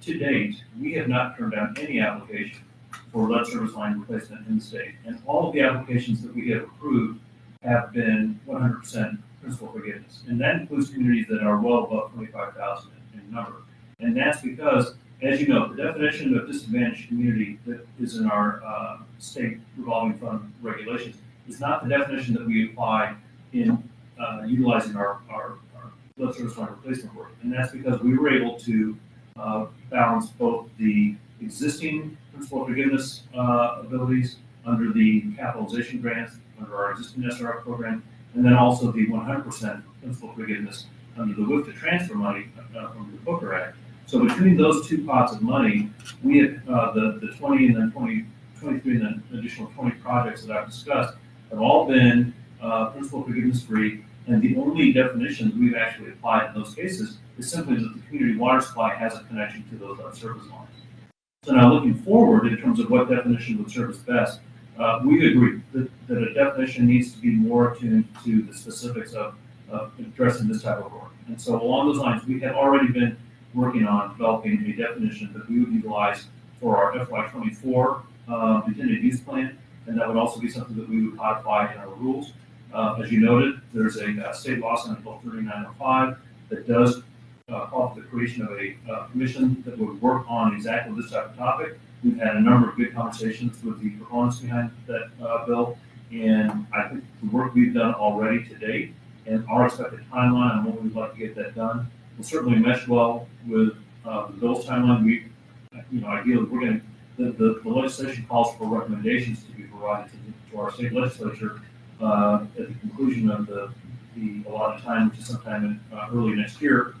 to date, we have not turned down any application for lead service line replacement in the state. And all of the applications that we have approved have been 100% principal forgiveness. And that includes communities that are well above 25,000 in number. And that's because, as you know, the definition of disadvantaged community that is in our state revolving fund regulations is not the definition that we apply in utilizing our lead service line replacement work. And that's because we were able to balance both the existing principal forgiveness abilities under the capitalization grants, under our existing SRF program, and then also the 100% principal forgiveness under the WIFTA transfer money from the Booker Act. So between those two pots of money, we had the 20 and then 23 and then additional 20 projects that I've discussed have all been principal forgiveness free And the only definition that we've actually applied in those cases is simply that the community water supply has a connection to those service lines. So now looking forward in terms of what definition would serve us best, we agree that a definition needs to be more attuned to the specifics of addressing this type of work. And so along those lines, we have already been working on developing a definition that we would utilize for our FY24 intended use plan, and that would also be something that we would codify in our rules. As you noted, there's a state law, Senate Bill 3905, that does call for the creation of a commission that would work on exactly this type of topic. We've had a number of good conversations with the proponents behind that bill, and I think the work we've done already to date and our expected timeline on when we'd like to get that done will certainly mesh well with the bill's timeline. Ideally, we're going to, the legislation calls for recommendations to be provided to our state legislature at the conclusion of the allotted time, which is sometime in early next year.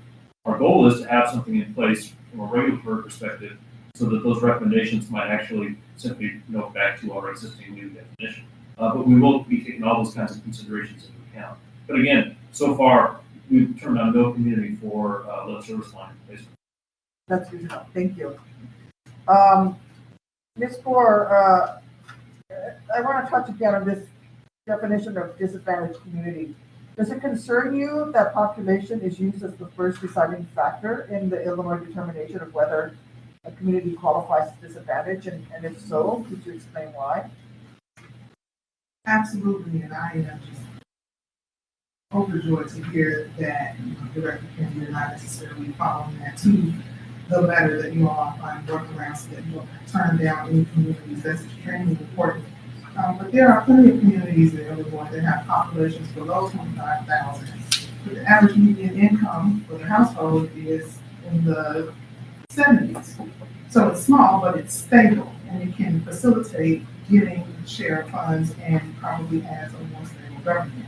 Our goal is to have something in place from a regulatory perspective so that those recommendations might actually simply note back to our existing new definition. But we will be taking all those kinds of considerations into account. But again, so far, we've turned on no community for lead service line replacement. That's good to know. Thank you. Ms. Gore, I want to touch again on this definition of disadvantaged community. Does it concern you that population is used as the first deciding factor in the Illinois determination of whether a community qualifies as disadvantaged? And if so, could you explain why? Absolutely, and I am just overjoyed to hear that Director Kennedy, you're not necessarily following that to the letter that you all find workarounds so that you don't turn down any communities. That's extremely important. But there are plenty of communities in Illinois that have populations below 25,000. But the average median income for the household is in the 70s. So it's small, but it's stable, and it can facilitate getting share of funds and probably has a more stable government.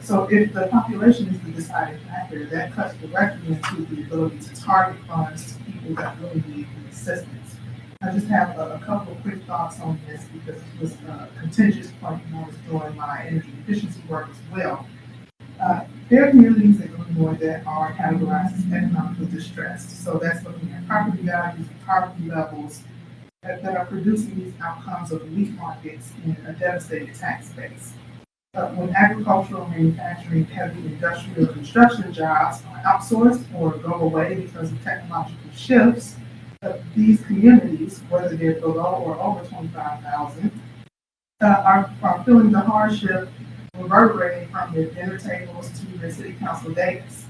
So if the population is the deciding factor, that cuts directly into the ability to target funds to people that really need the assistance. I just have a couple of quick thoughts on this because it was a contentious point when I was doing my energy efficiency work as well. There are communities in Illinois that are categorized as economically distressed. So that's looking at property values and poverty levels that are producing these outcomes of weak markets in a devastated tax base. When agricultural, manufacturing, heavy industrial construction jobs are outsourced or go away because of technological shifts, these communities, whether they're below or over 25,000, are feeling the hardship reverberating from their dinner tables to their city council days.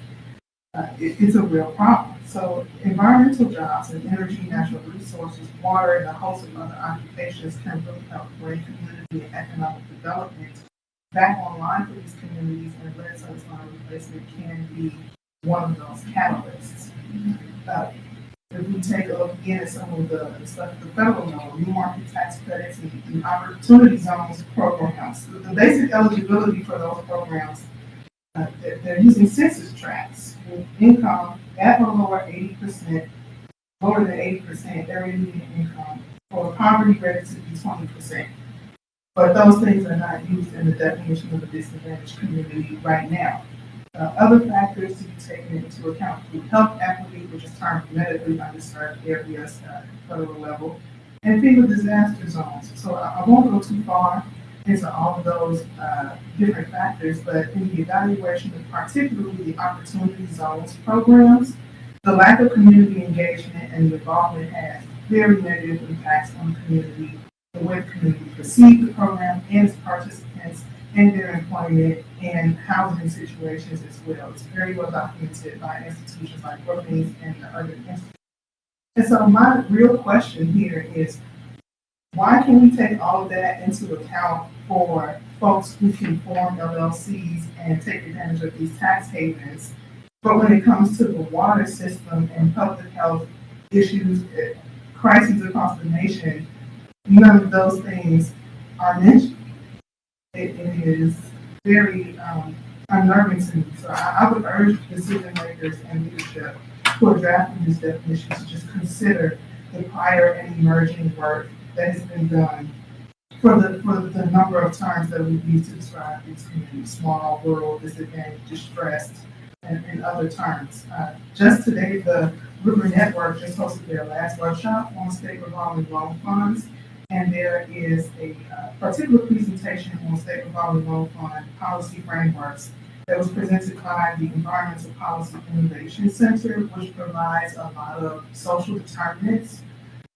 It's a real problem. So environmental jobs in energy, natural resources, water, and a host of other occupations can really help bring community and economic development back online for these communities, and lead service line replacement can be one of those catalysts. If we take a look again at some of the stuff at the federal level, new market tax credits and opportunity zones programs, the basic eligibility for those programs, they're using census tracts with income at or lower 80%, lower than 80% area median income, for poverty rate to be 20%. But those things are not used in the definition of a disadvantaged community right now. Other factors to be taken into account include health equity, which is termed medically underserved areas at the federal level, and FEMA disaster zones. So I won't go too far into all of those different factors, but in the evaluation of particularly the opportunity zones programs, the lack of community engagement and involvement has very negative impacts on the community, the way the community perceive the program and its participants, and their employment and housing situations as well. It's very well documented by institutions like Brookings and the Urban Institute. And so my real question here is, why can we take all of that into account for folks who can form LLCs and take advantage of these tax havens? But when it comes to the water system and public health issues, crises across the nation, none of those things are mentioned. It is very unnerving to me. So I would urge decision makers and leadership who are drafting this definition to just consider the prior and emerging work that has been done for the number of terms that we've used to describe these communities: small, rural, disadvantaged, distressed, and other terms. Just today, the River Network just hosted their last workshop on state revolving loan funds, and there is a particular presentation on state revolving loan fund policy frameworks that was presented by the Environmental Policy Innovation Center, which provides a lot of social determinants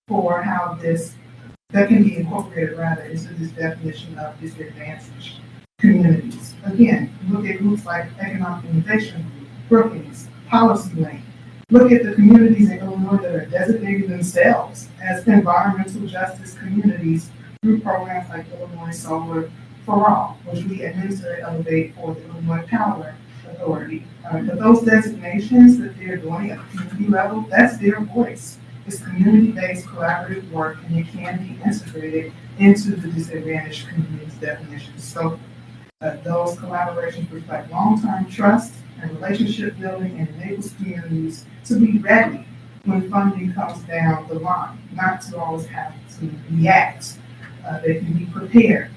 for how that can be incorporated rather into this definition of disadvantaged communities. Again, look at groups like Economic Innovation Group, Brookings, Policy Link. Look at the communities in Illinois that are designating themselves as environmental justice communities through programs like Illinois Solar for All, which we administer and elevate for the Illinois Power Authority. But those designations that they're doing at the community level, that's their voice. It's community-based collaborative work, and it can be integrated into the disadvantaged communities definition. So those collaborations reflect long-term trust and relationship building and enables communities to be ready when funding comes down the line, not to always have to react. They can be prepared.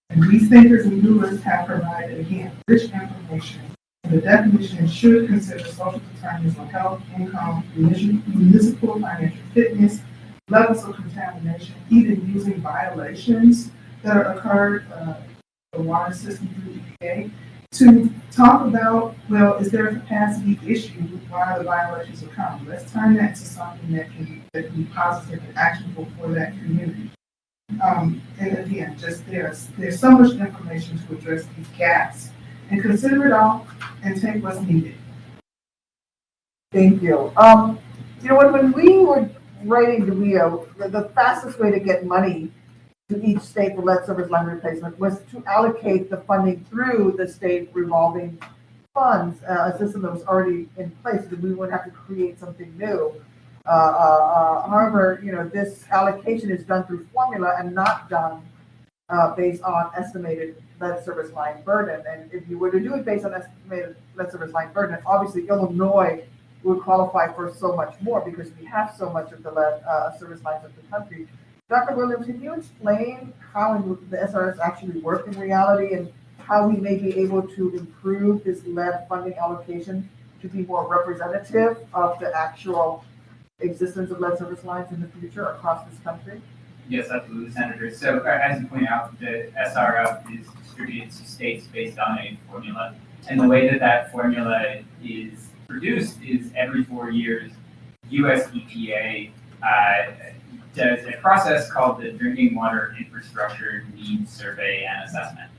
And these thinkers and doers have provided, again, rich information. The definition should consider social determinants of health, income, municipal financial fitness, levels of contamination, even using violations that are occurred, the water system through EPA, to talk about, well, is there a capacity issue? Why are the violations occurring? Let's turn that into something that can be positive and actionable for that community. And again, just there's so much information to address these gaps, and consider it all and take what's needed. Thank you. When we were writing the WIO, the fastest way to get money to each state for lead service line replacement was to allocate the funding through the state revolving funds, a system that was already in place, so we wouldn't have to create something new. However, this allocation is done through formula and not done based on estimated lead service line burden. And if you were to do it based on estimated lead service line burden, obviously Illinois would qualify for so much more because we have so much of the lead service lines of the country. Dr. Williams, can you explain how the SRS actually work in reality and how we may be able to improve this lead funding allocation to be more representative of the actual existence of lead service lines in the future across this country? Yes, absolutely, Senator. So as you point out, the SRF is distributed to states based on a formula. And the way that formula is produced is every 4 years, US EPA does a process called the Drinking Water Infrastructure Needs Survey and Assessment.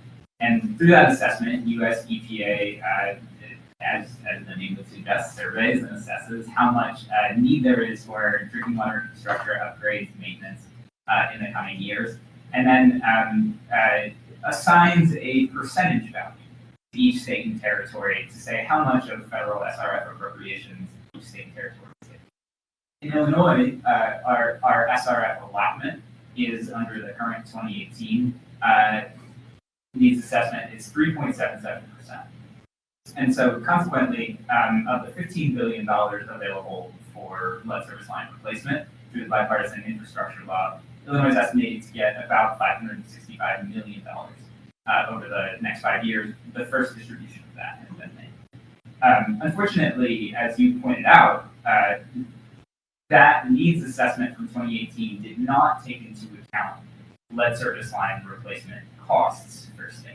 And through that assessment, US EPA, as the name would suggest, surveys and assesses how much need there is for drinking water infrastructure upgrades, maintenance in the coming years, and then assigns a percentage value to each state and territory to say how much of federal SRF appropriations each state and territory is getting. In Illinois, our SRF allotment is under the current 2018 needs assessment is 3.77%. And so consequently, of the $15 billion available for lead service line replacement through the Bipartisan Infrastructure Law, Illinois is estimated to get about $565 million over the next 5 years. The first distribution of that has been made. Unfortunately, as you pointed out, that needs assessment from 2018 did not take into account lead service line replacement costs for states.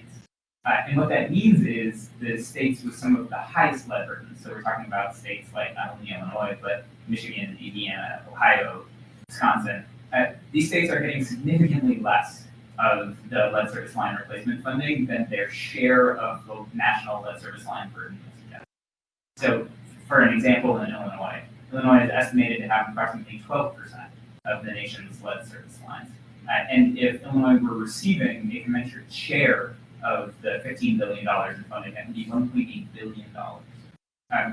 And what that means is the states with some of the highest lead burdens, so we're talking about states like not only Illinois, but Michigan, Indiana, Ohio, Wisconsin, these states are getting significantly less of the lead service line replacement funding than their share of the national lead service line burden would suggest. So for an example, in Illinois is estimated to have approximately 12% of the nation's lead service lines. And if Illinois were receiving a commensurate share of the $15 billion in funding, that would be $1.8 billion.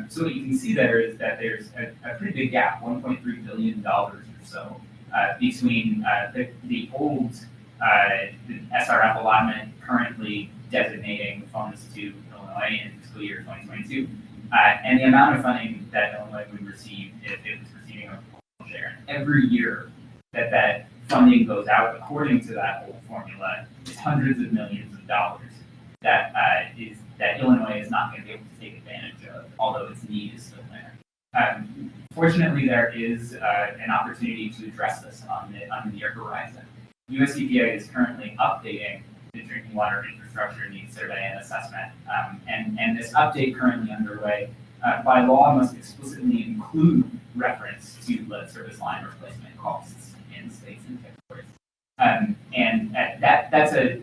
So what you can see there is that there's a pretty big gap, $1.3 billion or so, between the old SRF allotment currently designating funds to Illinois in fiscal year 2022, and the amount of funding that Illinois would receive if it was receiving a proportional share. And every year that funding goes out according to that old formula, is hundreds of millions of dollars that Illinois is not going to be able to take advantage of, although its need is still there. Fortunately, there is an opportunity to address this on the near horizon. US EPA is currently updating the drinking water infrastructure needs survey and assessment, and this update currently underway by law must explicitly include reference to lead service line replacement costs in states and territories.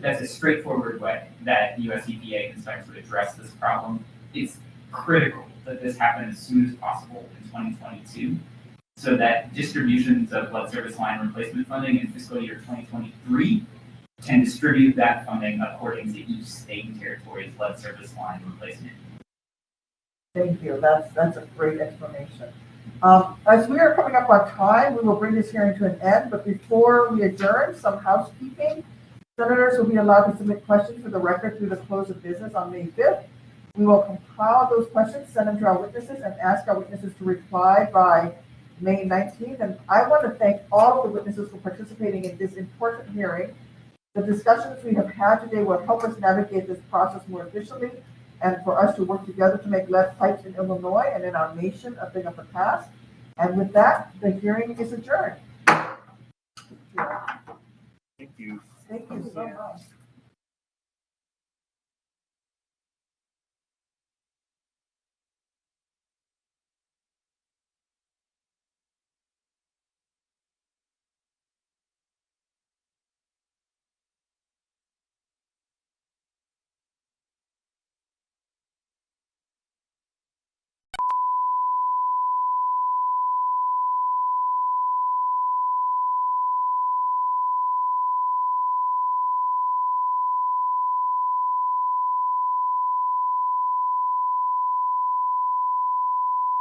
That's a straightforward way that US EPA can start to address this problem. It's critical that this happen as soon as possible in 2022, so that distributions of lead service line replacement funding in fiscal year 2023 can distribute that funding according to each state and territory's lead service line replacement. Thank you. That's a great explanation. As we are coming up on time, we will bring this hearing to an end, but before we adjourn, some housekeeping. Senators will be allowed to submit questions for the record through the close of business on May 5th. We will compile those questions, send them to our witnesses, and ask our witnesses to reply by May 19th. And I want to thank all of the witnesses for participating in this important hearing. The discussions we have had today will help us navigate this process more efficiently and for us to work together to make lead pipes in Illinois and in our nation a thing of the past. And with that, the hearing is adjourned. Thank you. Thank you so much.